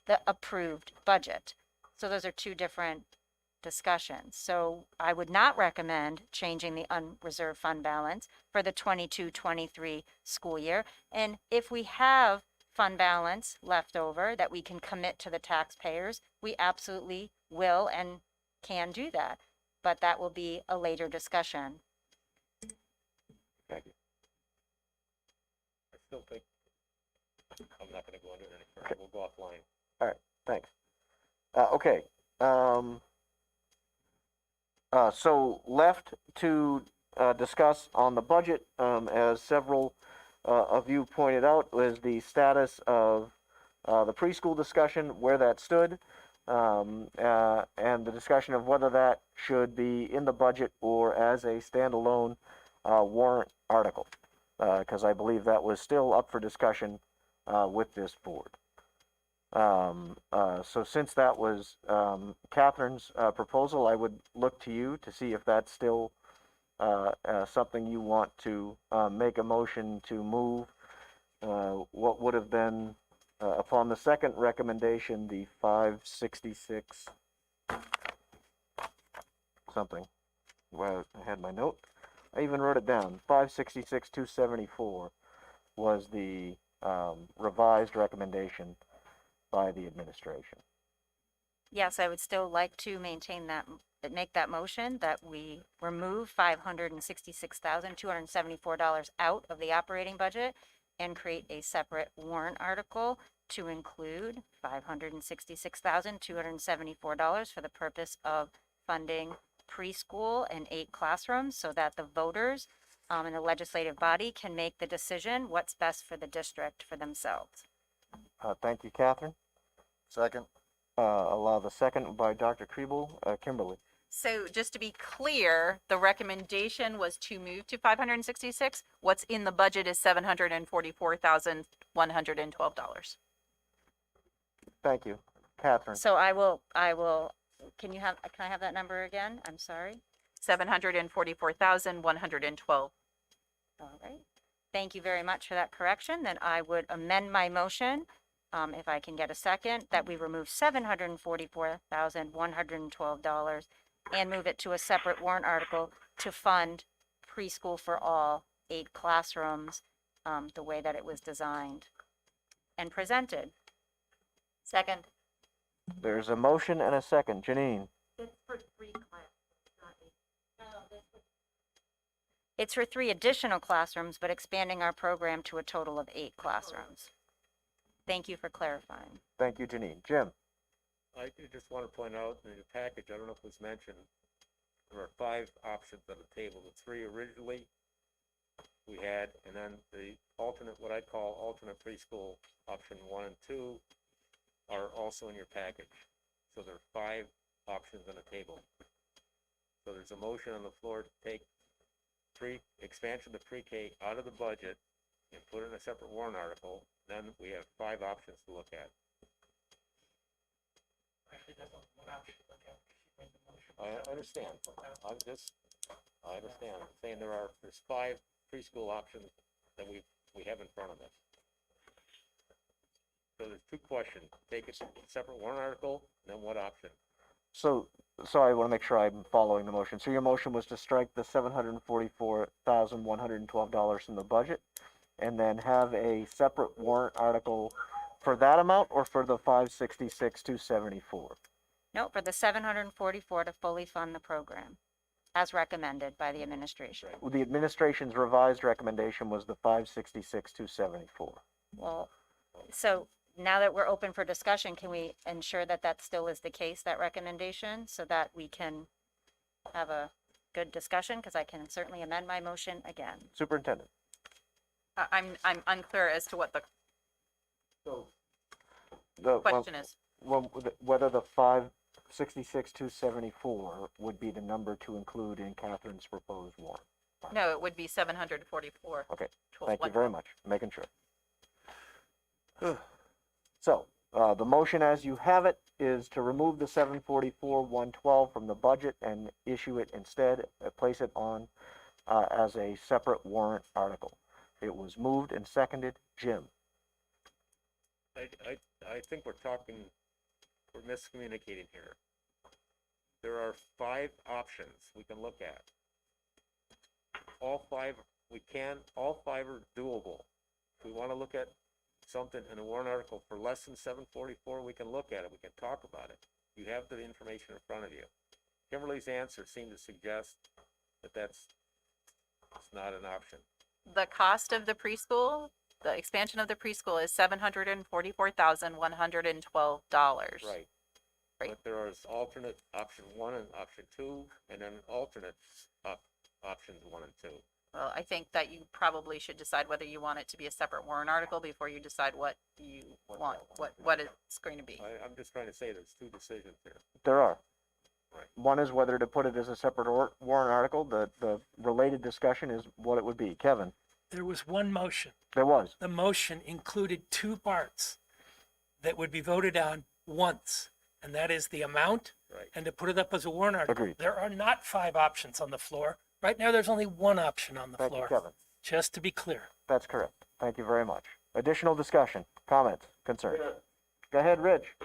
the approved budget. So those are two different discussions. So I would not recommend changing the unreserved fund balance for the 22-23 school year. And if we have fund balance left over that we can commit to the taxpayers, we absolutely will and can do that, but that will be a later discussion. Thank you. I still think, I'm not gonna go into it any further, we'll go offline. All right, thanks. Okay. So left to discuss on the budget, as several of you pointed out, was the status of the preschool discussion, where that stood, and the discussion of whether that should be in the budget or as a standalone warrant article, because I believe that was still up for discussion with this board. So since that was Catherine's proposal, I would look to you to see if that's still something you want to make a motion to move. What would have been, upon the second recommendation, the 566 something. Well, I had my note. I even wrote it down. 566 274 was the revised recommendation by the administration. Yes, I would still like to maintain that, make that motion that we remove $566,274 out of the operating budget and create a separate warrant article to include $566,274 for the purpose of funding preschool and 8 classrooms so that the voters and the legislative body can make the decision what's best for the district for themselves. Thank you, Catherine. Second. Allow the second by Dr. Kriebel. Kimberly. So just to be clear, the recommendation was to move to 566. What's in the budget is $744,112. Thank you. Catherine. So I will, can I have that number again? I'm sorry. $744,112. All right. Thank you very much for that correction. Then I would amend my motion, if I can get a second, that we remove $744,112 and move it to a separate warrant article to fund preschool for all, 8 classrooms, the way that it was designed and presented. Second. There's a motion and a second. Janine. It's for 3 classes, not 8. It's for 3 additional classrooms, but expanding our program to a total of 8 classrooms. Thank you for clarifying. Thank you, Janine. Jim. I just want to point out in the package, I don't know if it was mentioned, there are 5 options on the table. The 3 originally we had, and then the alternate, what I call alternate preschool option 1 and 2 are also in your package. So there are 5 options on the table. So there's a motion on the floor to take expansion of the pre-K out of the budget and put it in a separate warrant article. Then we have 5 options to look at. Actually, that's only one option to look at. She made the motion. I understand. I understand. I'm saying there's 5 preschool options that we have in front of us. So there's 2 questions. Take a separate warrant article, and then what option? So I want to make sure I'm following the motion. So your motion was to strike the $744,112 from the budget and then have a separate warrant article for that amount or for the 566,274? No, for the 744 to fully fund the program, as recommended by the administration. The administration's revised recommendation was the 566,274. Well, so now that we're open for discussion, can we ensure that that still is the case, that recommendation, so that we can have a good discussion? Because I can certainly amend my motion again. Superintendent. I'm unclear as to what the The question is. whether the 566,274 would be the number to include in Catherine's proposed warrant. No, it would be 744. Okay, thank you very much. Making sure. So, the motion as you have it is to remove the 744,112 from the budget and issue it instead, place it on as a separate warrant article. It was moved and seconded. Jim. I think we're miscommunicating here. There are 5 options we can look at. All 5 are doable. If we want to look at something in a warrant article for less than 744, we can look at it. We can talk about it. You have the information in front of you. Kimberly's answer seemed to suggest that it's not an option. The cost of the preschool, the expansion of the preschool is $744,112. Right. Right. But there is alternate option 1 and option 2, and then alternate options 1 and 2. Well, I think that you probably should decide whether you want it to be a separate warrant article before you decide what you want, what it's going to be. I'm just trying to say there's 2 decisions here. There are. Right. One is whether to put it as a separate warrant article. The related discussion is what it would be. Kevin. There was one motion. There was. The motion included 2 parts. that would be voted on once, and that is the amount, Right. and to put it up as a warrant article. Agreed. There are not 5 options on the floor. Right now, there's only one option on the Thank you, floor, Kevin. just to be clear. That's correct. Thank you very much. Additional discussion, comments, concerns? Go ahead, Rich.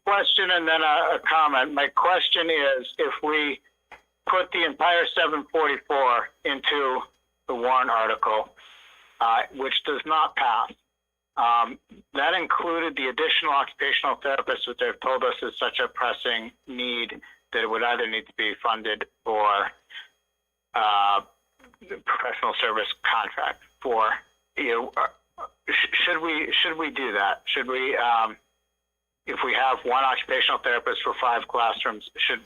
Question and then a comment. My question is, if we put the entire 744 into the warrant article, which does not pass, that included the additional occupational therapists, which they've told us is such a pressing need that it would either need to be funded or professional service contract for you. Should we do that? Should we, if we have one occupational therapist for 5 classrooms, should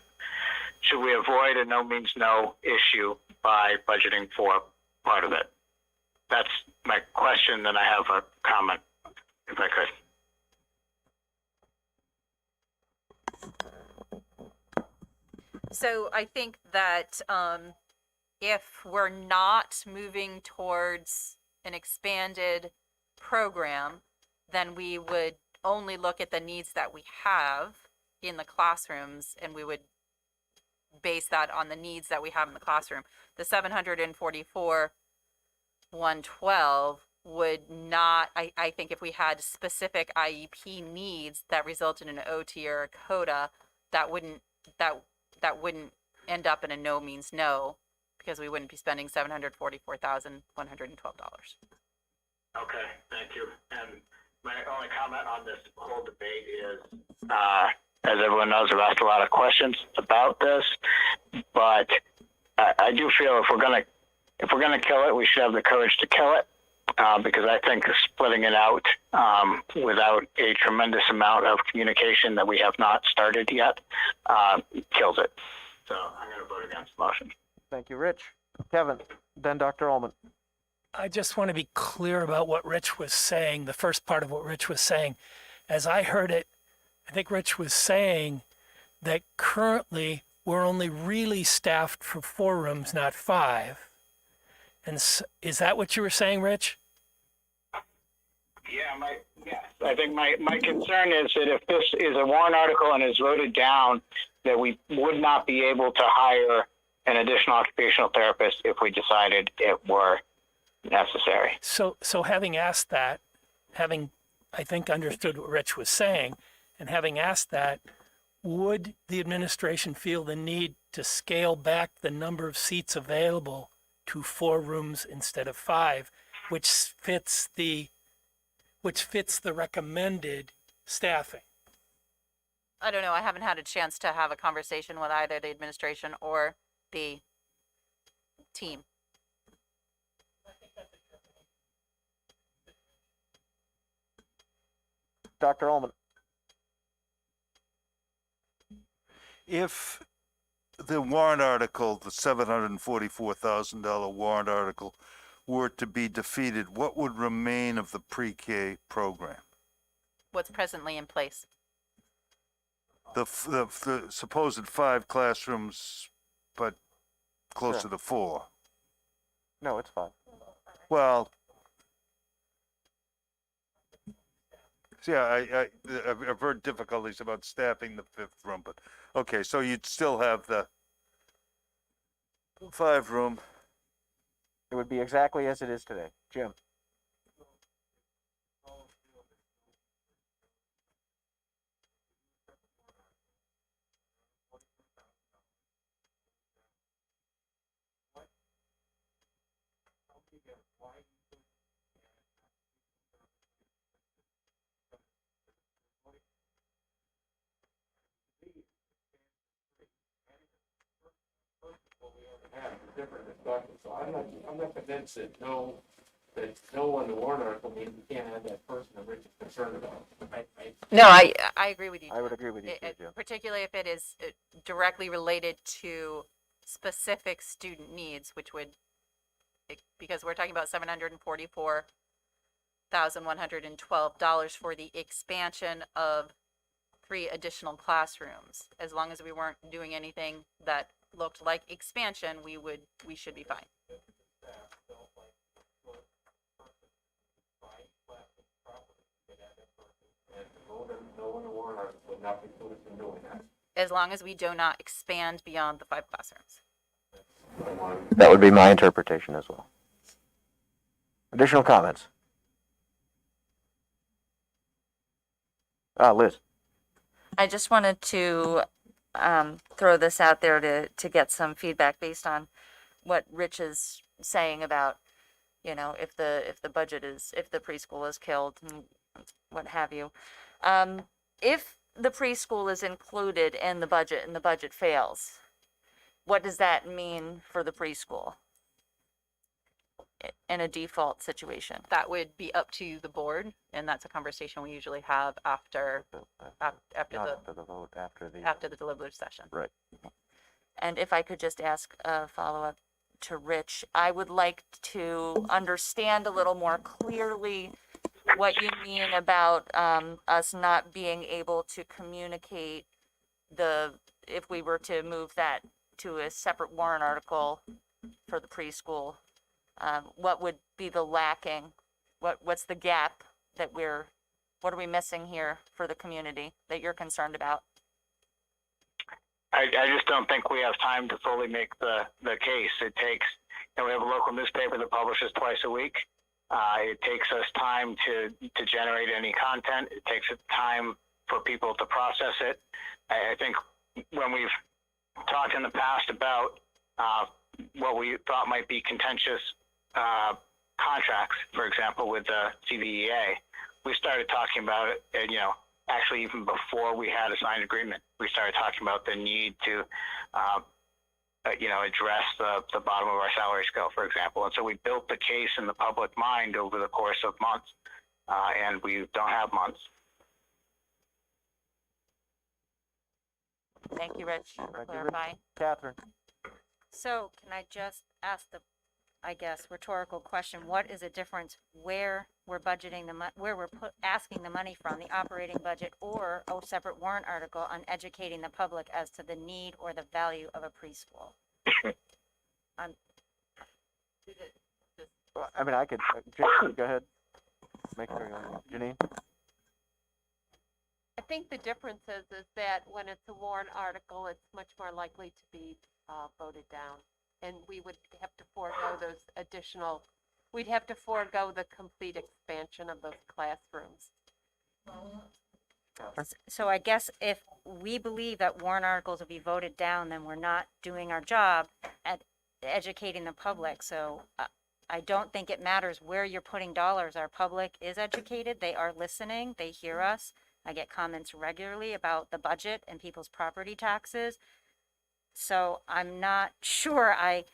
we avoid a no means no issue by budgeting for part of it? That's my question. Then I have a comment, if I could. So I think that if we're not moving towards an expanded program, then we would only look at the needs that we have in the classrooms, and we would base that on the needs that we have in the classroom. The 744, 112 would not, I think if we had specific IEP needs that resulted in an OT or a CODA, that wouldn't end up in a no means no, because we wouldn't be spending $744,112. Okay, thank you. And my only comment on this whole debate is, as everyone knows, I've asked a lot of questions about this, but I do feel if we're gonna kill it, we should have the courage to kill it, because I think splitting it out without a tremendous amount of communication that we have not started yet kills it. So I'm going to vote against the motion. Thank you, Rich. Kevin, then Dr. Ullman. I just want to be clear about what Rich was saying, the first part of what Rich was saying. As I heard it, I think Rich was saying that currently we're only really staffed for 4 rooms, not 5. And is that what you were saying, Rich? Yeah, yes. I think my concern is that if this is a warrant article and is voted down, that we would not be able to hire an additional occupational therapist if we decided it were necessary. So having asked that, having, I think, understood what Rich was saying, and having asked that, would the administration feel the need to scale back the number of seats available to 4 rooms instead of 5, which fits the recommended staffing? I don't know. I haven't had a chance to have a conversation with either the administration or the team. Dr. Ullman. If the warrant article, the $744,000 warrant article, were to be defeated, what would remain of the pre-K program? What's presently in place? The supposed 5 classrooms, but closer to 4. No, it's 5. Well, yeah, I've heard difficulties about staffing the 5th room, but okay, so you'd still have the 5 room. It would be exactly as it is today. Jim. Have different discussions, so I'm not convinced that no on the warrant article means we can't have that person that Rich is concerned about. No, I agree with you. I would agree with you too, Jim. Particularly if it is directly related to specific student needs, which would, because we're talking about $744,112 for the expansion of 3 additional classrooms. As long as we weren't doing anything that looked like expansion, we should be fine. No one warrant article would not preclude us from doing that. as long as we do not expand beyond the 5 classrooms. That would be my interpretation as well. Additional comments? Liz. I just wanted to throw this out there to get some feedback based on what Rich is saying about, you know, if the preschool is killed and what have you. If the preschool is included in the budget and the budget fails, what does that mean for the preschool in a default situation? That would be up to the board, and that's a conversation we usually have after Not after the vote, after the deliberative session. Right. And if I could just ask a follow-up to Rich, I would like to understand a little more clearly what you mean about us not being able to communicate if we were to move that to a separate warrant article for the preschool. What would be the lacking? What's the gap that what are we missing here for the community that you're concerned about? I just don't think we have time to fully make the case. It takes, we have a local newspaper that publishes twice a week. It takes us time to generate any content. It takes time for people to process it. I think when we've talked in the past about what we thought might be contentious contracts, for example, with the CVEA, we started talking about it, actually even before we had a signed agreement. We started talking about the need to, address the bottom of our salary scale, for example. And so we built the case in the public mind over the course of months, and we don't have months. Thank you, Rich, for Thank you, Rich. clarifying. Catherine. So can I just ask rhetorical question? What is the difference where we're budgeting where we're asking the money from, the operating budget or a separate warrant article on educating the public as to the need or the value of a preschool? I mean, I could, go ahead. Make sure you Janine? I think the difference is that when it's a warrant article, it's much more likely to be voted down. And we would have to we'd have to forego the complete expansion of those classrooms. So I guess if we believe that warrant articles will be voted down, then we're not doing our job at educating the public. So I don't think it matters where you're putting dollars. Our public is educated. They are listening. They hear us. I get comments regularly about the budget and people's property taxes. So I'm not sure I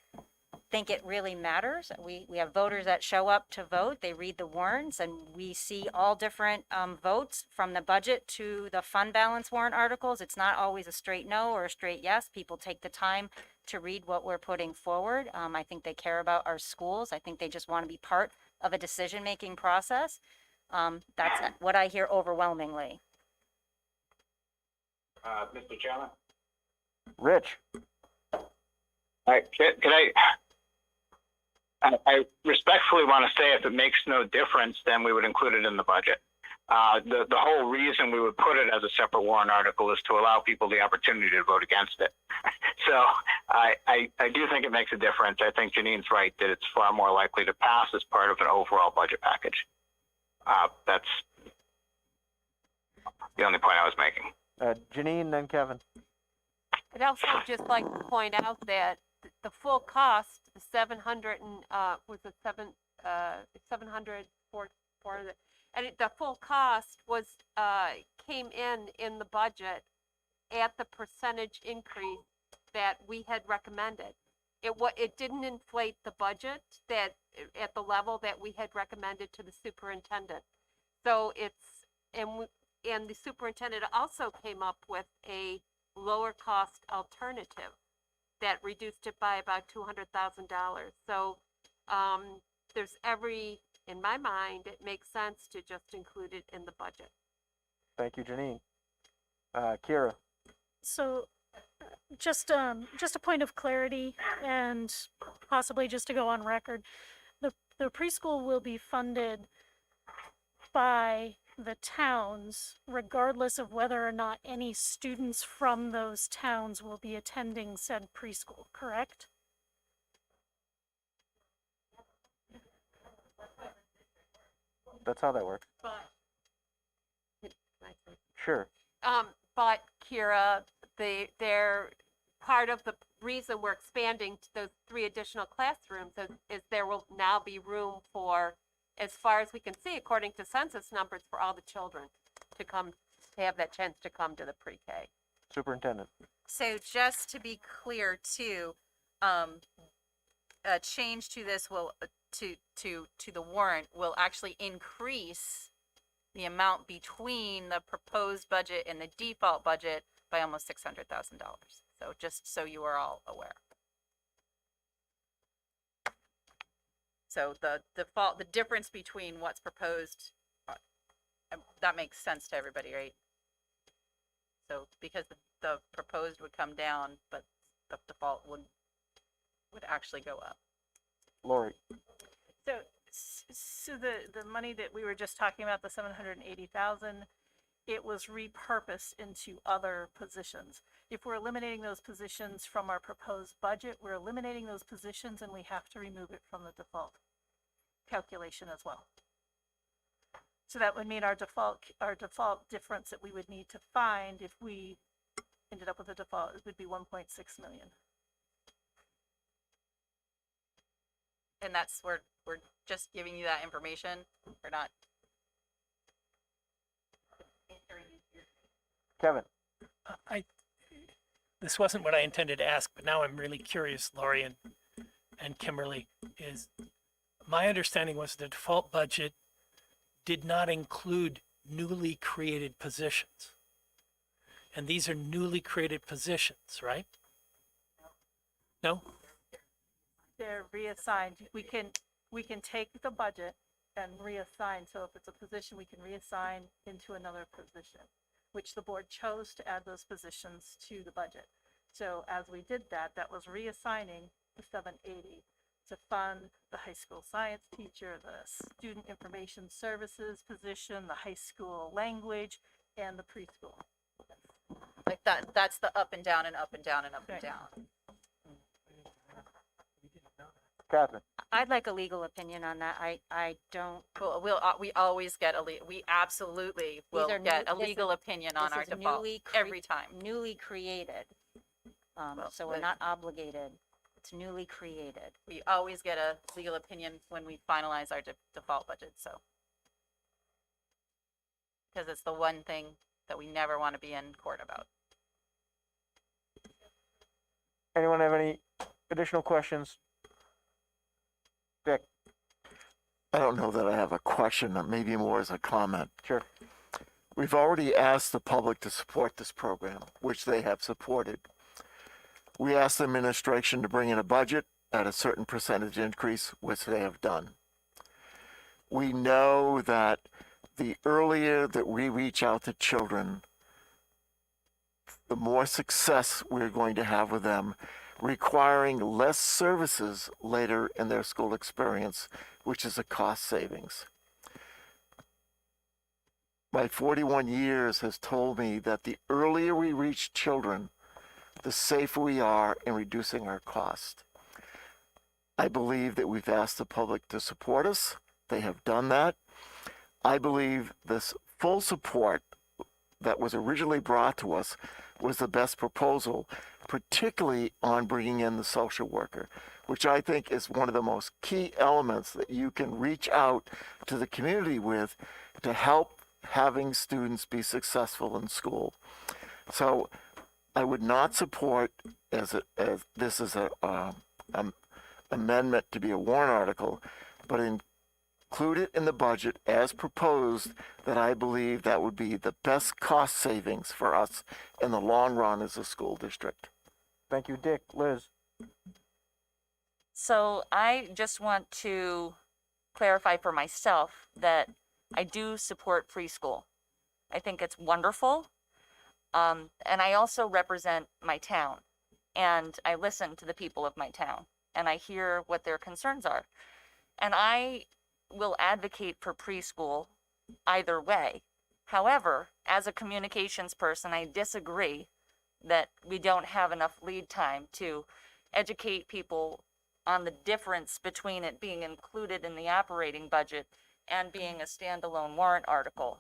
think it really matters. We have voters that show up to vote. They read the warrants, and we see all different votes from the budget to the fund balance warrant articles. It's not always a straight no or a straight yes. People take the time to read what we're putting forward. I think they care about our schools. I think they just want to be part of a decision-making process. That's what I hear overwhelmingly. Mr. Chairman? Rich. I respectfully want to say if it makes no difference, then we would include it in the budget. The whole reason we would put it as a separate warrant article is to allow people the opportunity to vote against it. So I do think it makes a difference. I think Janine's right that it's far more likely to pass as part of an overall budget package. That's the only point I was making. Janine, then Kevin. I'd also just like to point out that the full cost, the 700 and was it 700 and the full cost was came in the budget at the percentage increase that we had recommended. It didn't inflate the budget that at the level that we had recommended to the superintendent. So and the superintendent also came up with a lower cost alternative that reduced it by about $200,000. So in my mind, it makes sense to just include it in the budget. Thank you, Janine. Kira. So just a point of clarity and possibly just to go on record, the preschool will be funded by the towns, regardless of whether or not any students from those towns will be attending said preschool, correct? That's how that works. But Sure. But Kira, they're part of the reason we're expanding to those 3 additional classrooms is there will now be room for, as far as we can see, according to census numbers, for all the children to come, to have that chance to come to the pre-K. Superintendent. So just to be clear too, a change to this will, to the warrant will actually increase the amount between the proposed budget and the default budget by almost $600,000. So just so you are all aware. So the difference between what's proposed, that makes sense to everybody, right? So because the proposed would come down, but the default would actually go up. Lori. So the money that we were just talking about, the 780,000, it was repurposed into other positions. If we're eliminating those positions from our proposed budget, we're eliminating those positions and we have to remove it from the default calculation as well. So that would mean our default difference that we would need to find if we ended up with a default, it would be 1.6 million. And that's where we're just giving you that information. We're not. Kevin. This wasn't what I intended to ask, but now I'm really curious, Lori and Kimberly. Is my understanding was the default budget did not include newly created positions. And these are newly created positions, right? No? They're reassigned. We can take the budget and reassign. So if it's a position, we can reassign into another position, which the board chose to add those positions to the budget. So as we did that, that was reassigning the 780 to fund the high school science teacher, the student information services position, the high school language, and the preschool. Like that's the up and down and up and down and up and down. Catherine. I'd like a legal opinion on that. I don't. Cool. We always get we absolutely will get a legal opinion on our default every time. Newly created. So we're but- not obligated. It's newly created. We always get a legal opinion when we finalize our default budget, so. Because it's the one thing that we never want to be in court about. Anyone have any additional questions? Dick. I don't know that I have a question, maybe more as a comment. Sure. We've already asked the public to support this program, which they have supported. We asked the administration to bring in a budget at a certain percentage increase, which they have done. We know that the earlier that we reach out to children, the more success we're going to have with them, requiring less services later in their school experience, which is a cost savings. My 41 years has told me that the earlier we reach children, the safer we are in reducing our cost. I believe that we've asked the public to support us. They have done that. I believe this full support that was originally brought to us was the best proposal, particularly on bringing in the social worker, which I think is one of the most key elements that you can reach out to the community with to help having students be successful in school. So I would not support as this is a amendment to be a warrant article, but include it in the budget as proposed, that I believe that would be the best cost savings for us in the long run as a school district. Thank you, Dick. Liz. So I just want to clarify for myself that I do support preschool. I think it's wonderful. And I also represent my town, and I listen to the people of my town, and I hear what their concerns are. And I will advocate for preschool either way. However, as a communications person, I disagree that we don't have enough lead time to educate people on the difference between it being included in the operating budget and being a standalone warrant article.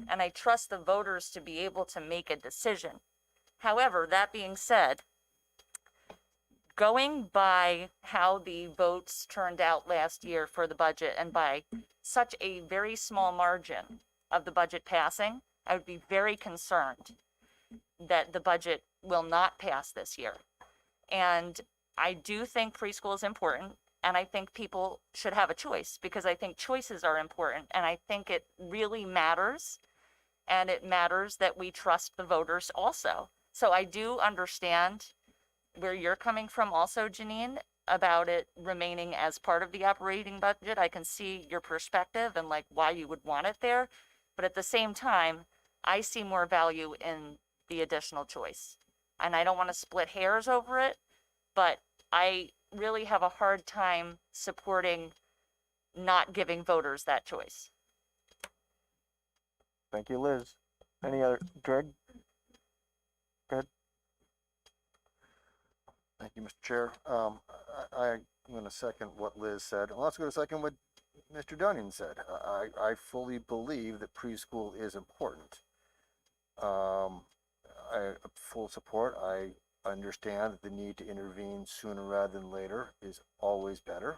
And I trust the voters to be able to make a decision. However, that being said, going by how the votes turned out last year for the budget and by such a very small margin of the budget passing, I would be very concerned that the budget will not pass this year. And I do think preschool is important, and I think people should have a choice, because I think choices are important, and I think it really matters, and it matters that we trust the voters also. So I do understand where you're coming from also, Janine, about it remaining as part of the operating budget. I can see your perspective and like why you would want it there, but at the same time, I see more value in the additional choice. And I don't want to split hairs over it, but I really have a hard time supporting not giving voters that choice. Thank you, Liz. Any other, Greg? Go ahead. Thank you, Mr. Chair. I'm going to second what Liz said. I'm also going to second what Mr. Dunning said. I fully believe that preschool is important. I full support. I understand that the need to intervene sooner rather than later is always better.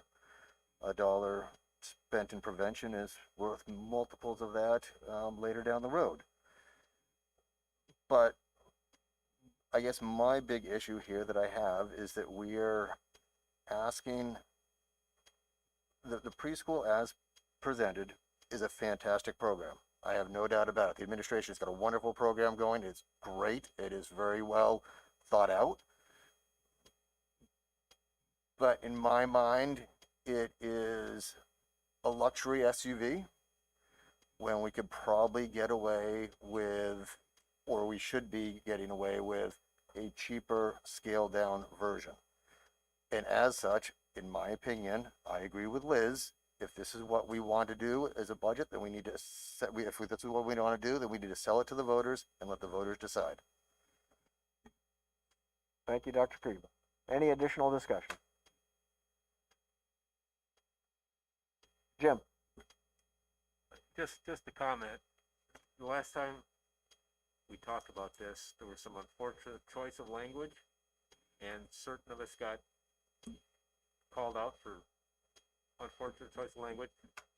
$1 spent in prevention is worth multiples of that later down the road. But I guess my big issue here that I have is that we're asking the preschool as presented is a fantastic program. I have no doubt about it. The administration's got a wonderful program going. It's great. It is very well thought out. But in my mind, it is a luxury SUV when we could probably get away with, or we should be getting away with, a cheaper scaled down version. And as such, in my opinion, I agree with Liz. If this is what we want to do as a budget, then we need to set, if this is what we want to do, then we need to sell it to the voters and let the voters decide. Thank you, Dr. Krieger. Any additional discussion? Jim? Just a comment. The last time we talked about this, there was some unfortunate choice of language, and certain of us got called out for unfortunate choice of language.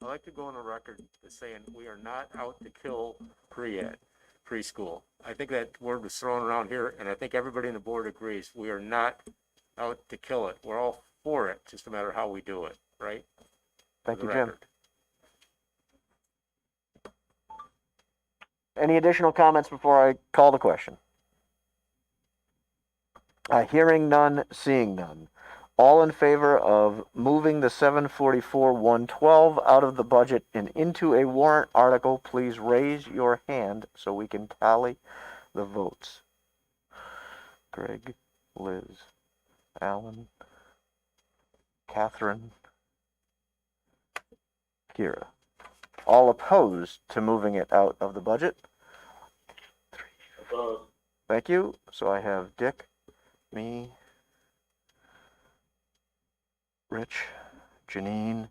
I like to go on the record as saying we are not out to kill preschool. I think that word was thrown around here, and I think everybody on the board agrees. We are not out to kill it. We're all for it, just a matter of how we do it, right? Thank you, Jim. Any additional comments before I call the question? Hearing none, seeing none. All in favor of moving the 744-112 out of the budget and into a warrant article, please raise your hand so we can tally the votes. Greg, Liz, Alan, Catherine, Kira. All opposed to moving it out of the budget? Opposed. Thank you. So I have Dick, me, Rich, Janine,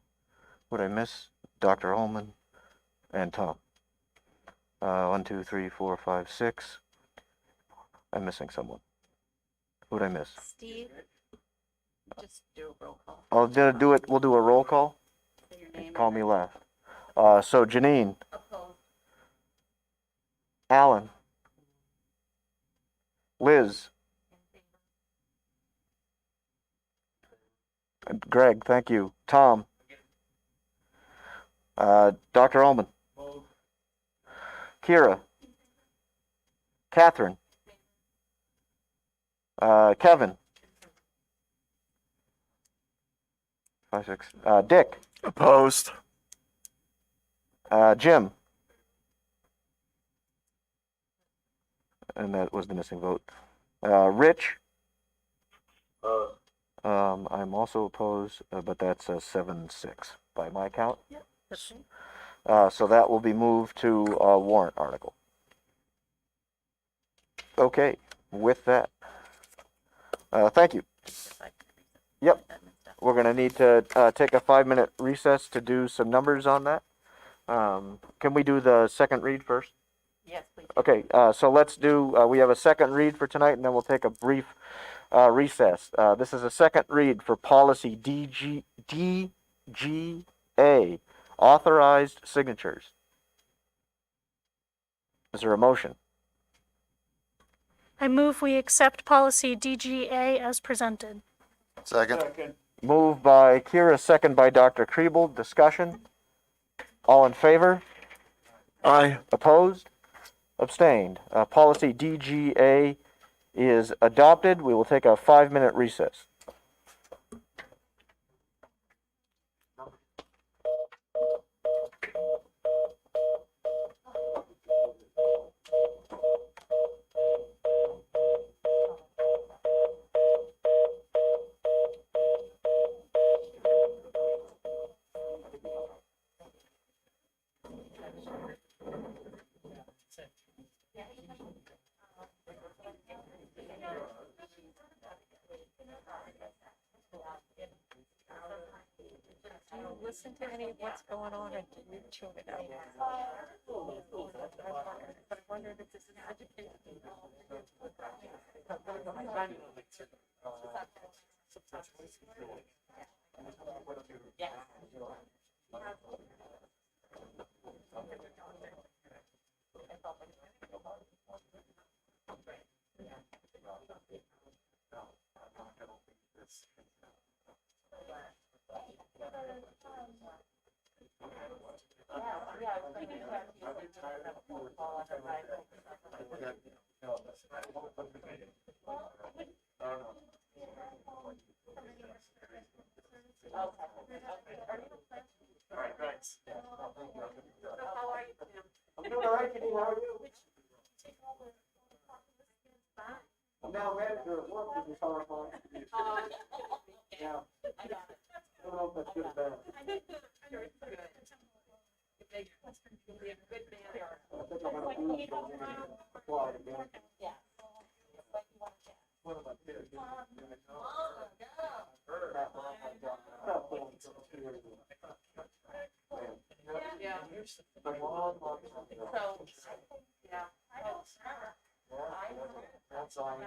what'd I miss? Dr. Ullman, and Tom. 1, 2, 3, 4, 5, 6. I'm missing someone. Who'd I miss? Steve, just do a roll call. Oh, do it. We'll do a roll call. Say your name. Call me last. So Janine, Opposed. Alan, Liz, Greg, thank you. Tom, Dr. Ullman, Kira, Catherine, Kevin, 5, 6, Dick, Opposed. Jim, and that was the missing vote. Rich, I'm also opposed, but that's a 7-6 by my count. Yep. So that will be moved to a warrant article. Okay, with that, thank you. Yep, we're gonna need to take a 5-minute recess to do some numbers on that. Can we do the second read first? Yes, please. Okay, so let's do, we have a second read for tonight, and then we'll take a brief recess. This is a second read for policy DGA, authorized signatures. Is there a motion? I move we accept policy DGA as presented. Second. Moved by Kira, second by Dr. Kriebel. Discussion? All in favor? Aye. Opposed? Abstained. Policy DGA is adopted. We will take a 5-minute recess. Do you listen to any of what's going on, or do you tune it out? But I wondered if this is education. I'm doing all right, Kenny, how are you? I'm now manager at work, which is horrifying. Yeah. I don't know if that's good or bad. I think I'm gonna lose, but I'm gonna apply again. One of my kids. Yeah. That's all.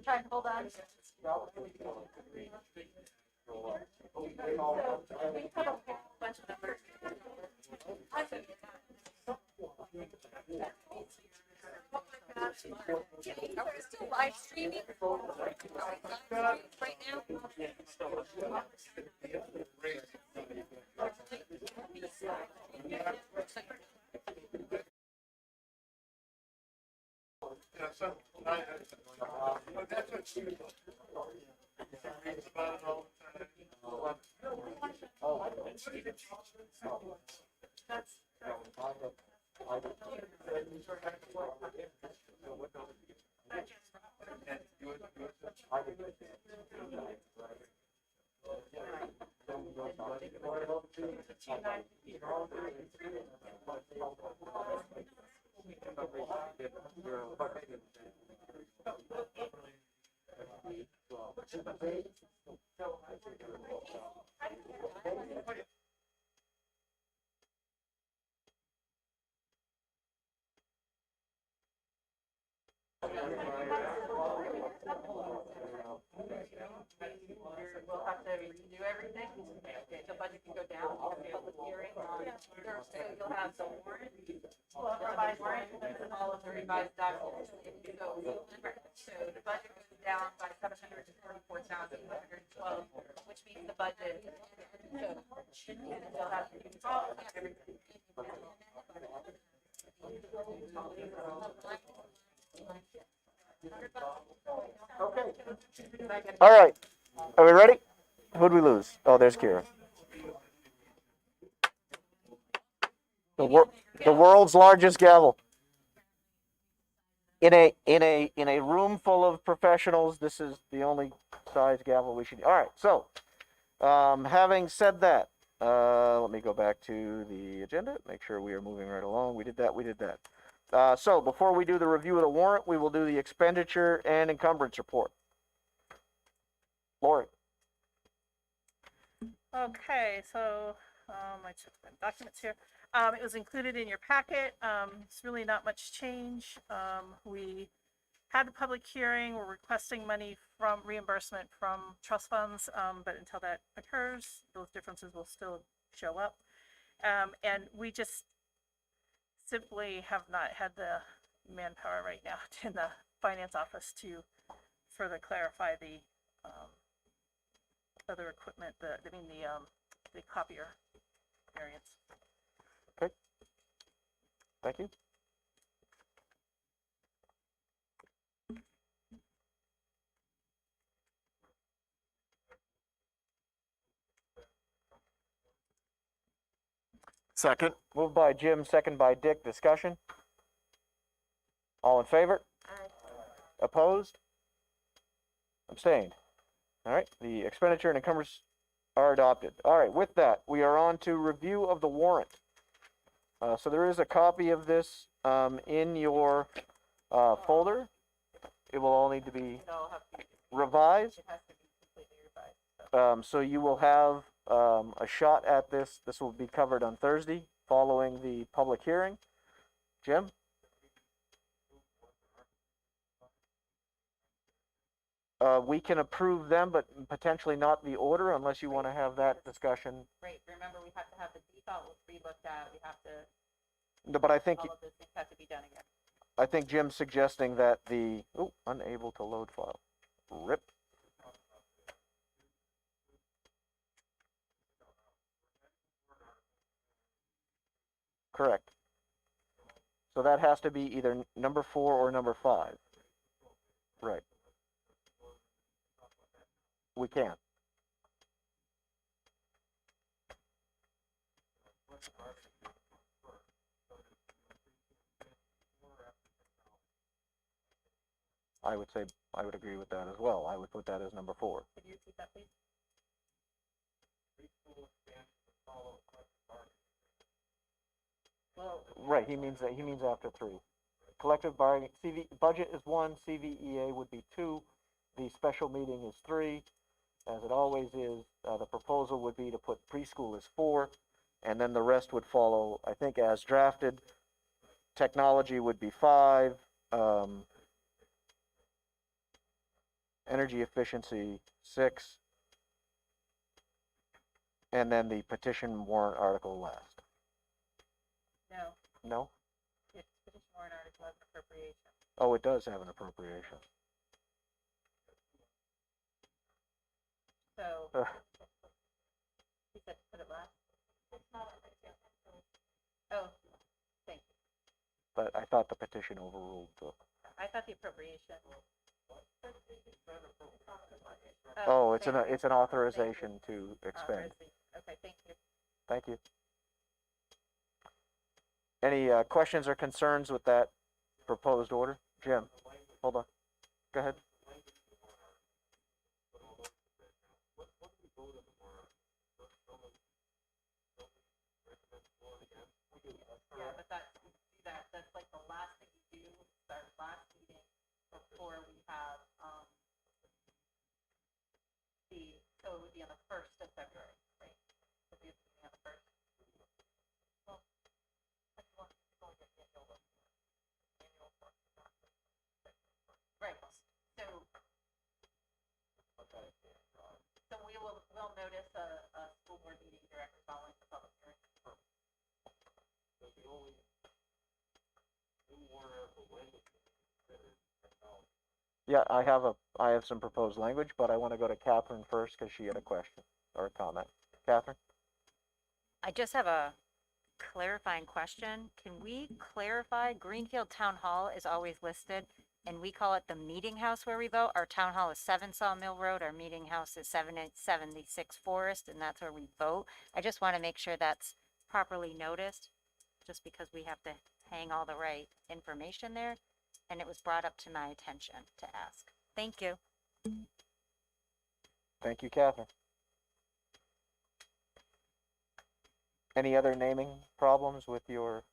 Try and hold on. Bunch of numbers. Are we still live streaming? Right now? We'll have to redo everything. Okay, the budget can go down. Public hearing on Thursday, you'll have the warrant. Revised warrant, and all of the revised documents. So the budget goes down by 744,112, which means the budget. So you'll have to do everything. All right. Are we ready? Who'd we lose? Oh, there's Kira. The world's largest gavel. In a room full of professionals, this is the only size gavel we should. All right. So, having said that, let me go back to the agenda. Make sure we are moving right along. We did that. We did that. So before we do the review of the warrant, we will do the expenditure and encumbrance report. Lori. Okay, so I checked my documents here. It was included in your packet. It's really not much change. We had a public hearing. We're requesting money from reimbursement from trust funds, but until that occurs, those differences will still show up. And we just simply have not had the manpower right now in the finance office to further clarify the other equipment, the copier variance. Okay. Thank you. Second. Moved by Jim, second by Dick. Discussion? All in favor? Opposed? Abstained. All right, the expenditure and encumbrance are adopted. All right, with that, we are on to review of the warrant. So there is a copy of this in your folder. It will all need to be revised. It has to be completely revised. So you will have a shot at this. This will be covered on Thursday following the public hearing. Jim? We can approve them, but potentially not the order unless you want to have that discussion. Right, remember, we have to have the default re-looked at, we have to, No, but I think, all of those things have to be done again. I think Jim's suggesting that the, unable to load file. RIP. Correct. So that has to be either number 4 or number 5. Right. We can. I would say, I would agree with that as well. I would put that as number 4. Could you repeat that, please? Well, Right, he means after 3. Collective bargaining, budget is 1, CVEA would be 2, the special meeting is 3, as it always is. The proposal would be to put preschool as 4, and then the rest would follow, I think, as drafted. Technology would be 5, energy efficiency 6, and then the petition warrant article last. no, No? it's petition warrant article as an appropriation. Oh, it does have an appropriation. So, Ugh. he said to put it last. Oh, thank you. But I thought the petition overruled the. I thought the appropriation. Oh, it's thank you. an authorization to expend. Okay, thank you. Thank you. Any questions or concerns with that proposed order? Jim, hold on. Go ahead. Yeah, but that's like the last thing you do, it's our last meeting before we have, so it would be on the 1st of February, right? So we have to be on the 1st. Well, that's one, it's only the annual report. Right, so we'll notice a school board meeting directly following the public hearing. Yeah, I have some proposed language, but I want to go to Catherine first because she had a question or a comment. Catherine? I just have a clarifying question. Can we clarify, Greenfield Town Hall is always listed, and we call it the meeting house where we vote. Our town hall is 7 Sawmill Road, our meeting house is 776 Forest, and that's where we vote. I just want to make sure that's properly noticed, just because we have to hang all the right information there, and it was brought up to my attention to ask. Thank you. Thank you, Catherine. Any other naming problems with your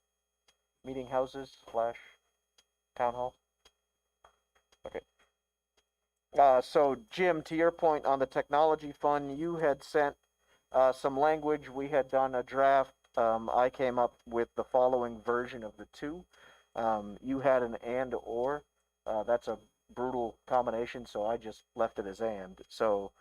meeting houses / town hall? Okay. So Jim, to your point on the technology fund, you had sent some language. We had done a draft. I came up with the following version of the two. You had an and or. That's a brutal combination, so I just left it as and. So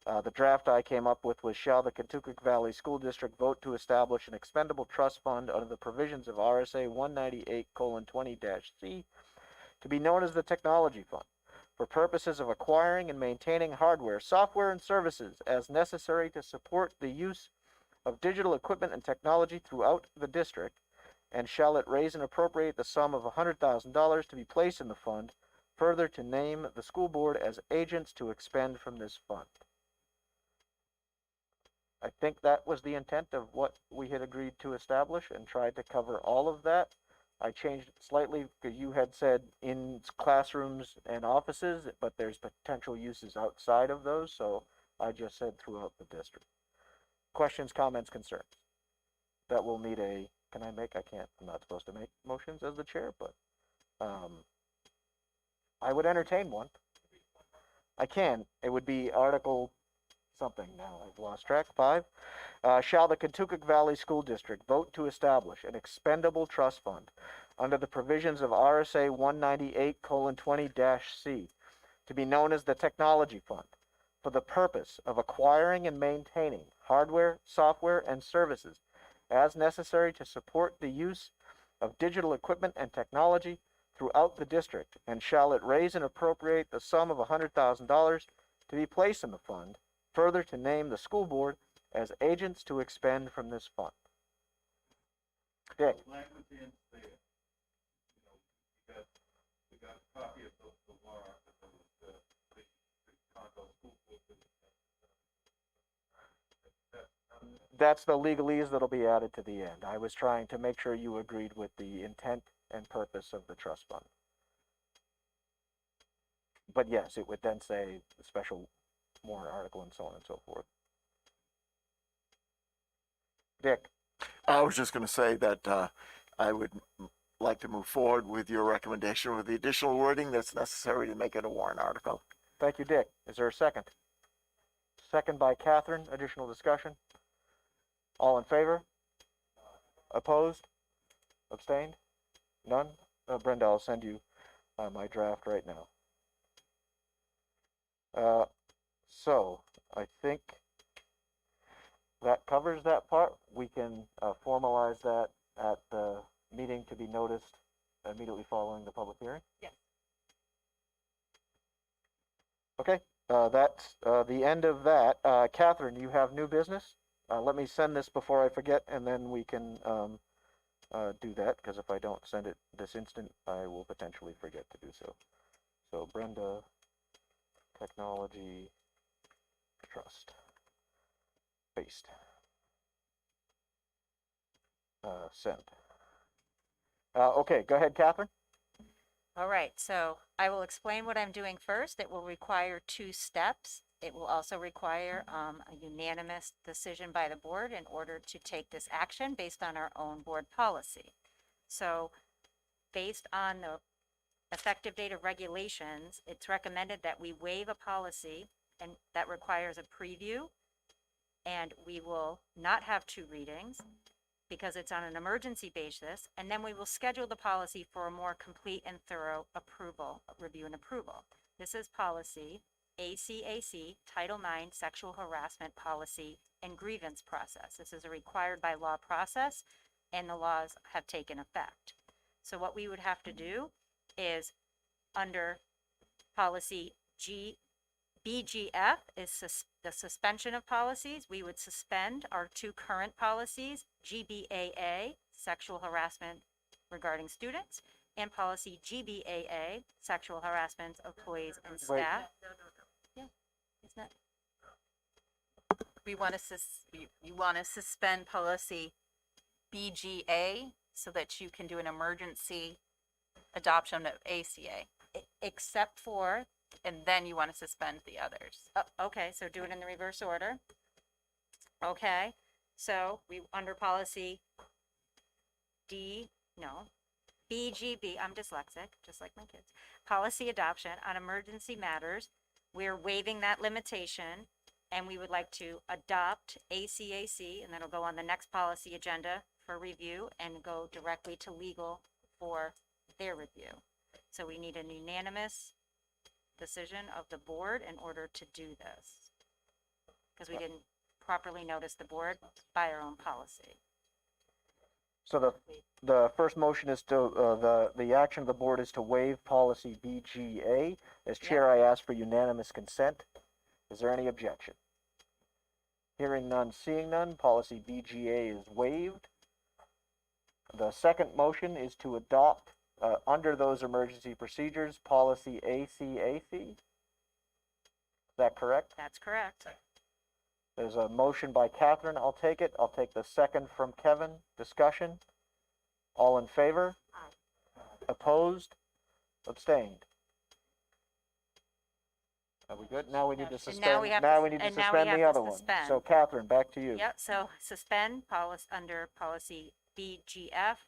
the draft I came up with was, shall the Kentucky Valley School District vote to establish an expendable trust fund under the provisions of RSA 198:20-C to be known as the Technology Fund for purposes of acquiring and maintaining hardware, software, and services as necessary to support the use of digital equipment and technology throughout the district, and shall it raise and appropriate the sum of $100,000 to be placed in the fund, further to name the school board as agents to expend from this fund. I think that was the intent of what we had agreed to establish and tried to cover all of that. I changed it slightly because you had said in classrooms and offices, but there's potential uses outside of those, so I just said throughout the district. Questions, comments, concerns? That will need a, I'm not supposed to make motions as the chair, but I would entertain one. I can. It would be Article something now. I've lost track. 5. Shall the Kentucky Valley School District vote to establish an expendable trust fund under the provisions of RSA 198:20-C to be known as the Technology Fund for the purpose of acquiring and maintaining hardware, software, and services as necessary to support the use of digital equipment and technology throughout the district, and shall it raise and appropriate the sum of $100,000 to be placed in the fund, further to name the school board as agents to expend from this fund. Dick. Language in there. You know, we got a copy of the warrant, and the Congo school book. That's the legalese that'll be added to the end. I was trying to make sure you agreed with the intent and purpose of the trust fund. But yes, it would then say special warrant article and so on and so forth. Dick? I was just going to say that I would like to move forward with your recommendation with the additional wording that's necessary to make it a warrant article. Thank you, Dick. Is there a second? Second by Catherine. Additional discussion? All in favor? Opposed? Abstained? None? Brenda, I'll send you my draft right now. So, I think that covers that part. We can formalize that at the meeting to be noticed immediately following the public hearing. Yes. Okay, that's the end of that. Catherine, you have new business? Let me send this before I forget, and then we can do that, because if I don't send it this instant, I will potentially forget to do so. So Brenda, Technology, Trust, paste, send. Okay, go ahead, Catherine. All right, so I will explain what I'm doing first. It will require 2 steps. It will also require a unanimous decision by the board in order to take this action based on our own board policy. So based on the effective date of regulations, it's recommended that we waive a policy, and that requires a preview, and we will not have 2 readings because it's on an emergency basis, and then we will schedule the policy for a more complete and thorough review and approval. This is policy ACAC Title IX Sexual Harassment Policy and Grievance Process. This is a required by law process, and the laws have taken effect. So what we would have to do is, under policy BGF is the suspension of policies. We would suspend our 2 current policies, GBAA, sexual harassment regarding students, and policy GBAA, sexual harassment of employees and staff. No. Yeah, it's not. We want to you want to suspend policy BGA so that you can do an emergency adoption of ACA, Except for, and then you want to suspend the others. okay, so do it in the reverse order. Okay, so we, under policy BGB, I'm dyslexic, just like my kids. Policy adoption on emergency matters, we're waiving that limitation, and we would like to adopt ACAC, and that'll go on the next policy agenda for review and go directly to legal for their review. So we need a unanimous decision of the board in order to do this, because we didn't properly notice the board by our own policy. So the first motion is to, the action of the board is to waive policy BGA. As chair, I ask for unanimous consent. Is there any objection? Hearing none, seeing none, policy BGA is waived. The second motion is to adopt, under those emergency procedures, policy ACAC. Is that correct? That's correct. There's a motion by Catherine. I'll take it. I'll take the second from Kevin. Discussion. All in favor? Aye. Opposed? Abstained? Are we good? Now we need to And suspend. now we have Now to- we need to and now we suspend have the to other one. suspend. So Catherine, back to you. Yep, so suspend policy under policy BGF,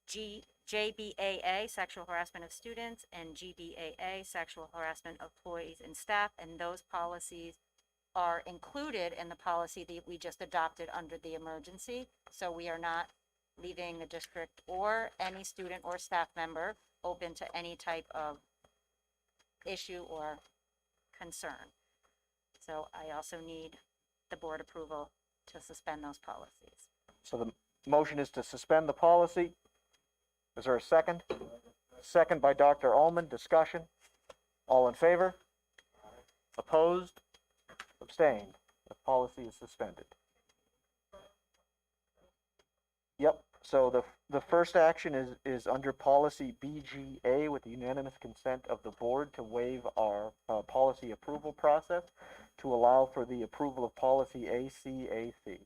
JBAA, sexual harassment of students, and GBAA, sexual harassment of employees and staff, and those policies are included in the policy that we just adopted under the emergency. So we are not leaving the district or any student or staff member open to any type of issue or concern. So I also need the board approval to suspend those policies. So the motion is to suspend the policy. Is there a second? Second by Dr. Ullman. Discussion. All in favor? Opposed? Abstained? The policy is suspended. Yep. So the first action is under policy BGA with the unanimous consent of the board to waive our policy approval process to allow for the approval of policy ACAC.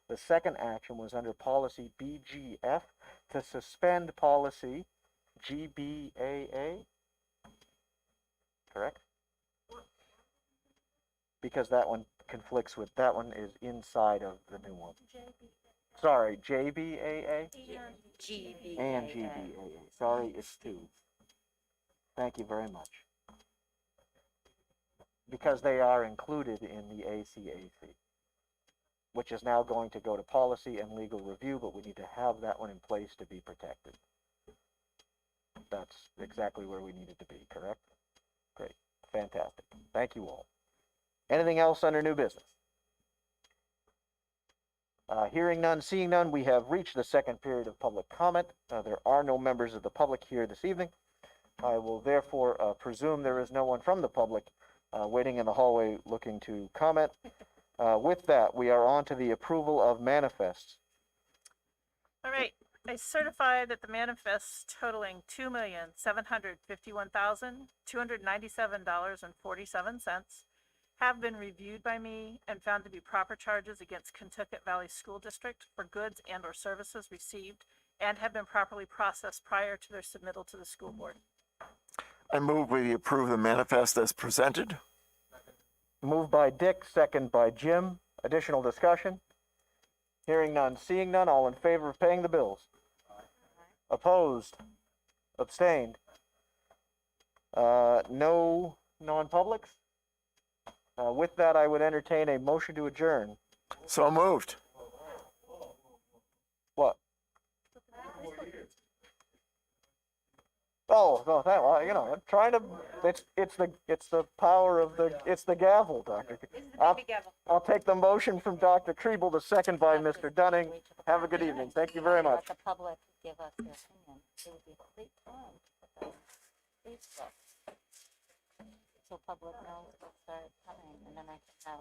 The second action was under policy BGF to suspend policy GBAA. Correct? Because that one conflicts with, that one is inside of the new one. Sorry, JBAA GBAA. and GBAA. Sorry, it's two. Thank you very much. Because they are included in the ACAC, which is now going to go to policy and legal review, but we need to have that one in place to be protected. That's exactly where we needed to be, correct? Great, fantastic. Thank you all. Anything else under new business? Hearing none, seeing none, we have reached the second period of public comment. There are no members of the public here this evening. I will therefore presume there is no one from the public waiting in the hallway looking to comment. With that, we are on to the approval of manifests. All right, I certify that the manifests totaling $2,751,297.47 have been reviewed by me and found to be proper charges against Kentucky Valley School District for goods and or services received and have been properly processed prior to their submittal to the school board. I move we approve the manifest as presented. Moved by Dick, second by Jim. Additional discussion? Hearing none, seeing none, all in favor of paying the bills? Opposed? Abstained? No non-publics? With that, I would entertain a motion to adjourn. So moved. What? Oh, no, that, well, you know, I'm trying to, it's the power of it's the gavel, Dr. I'll take the motion from Dr. Kriebel, the second by Mr. Dunning. Have a good evening. Thank you very much. Let the public give us their opinion. It would be a great time for Facebook. So public knows what's coming, and then I can have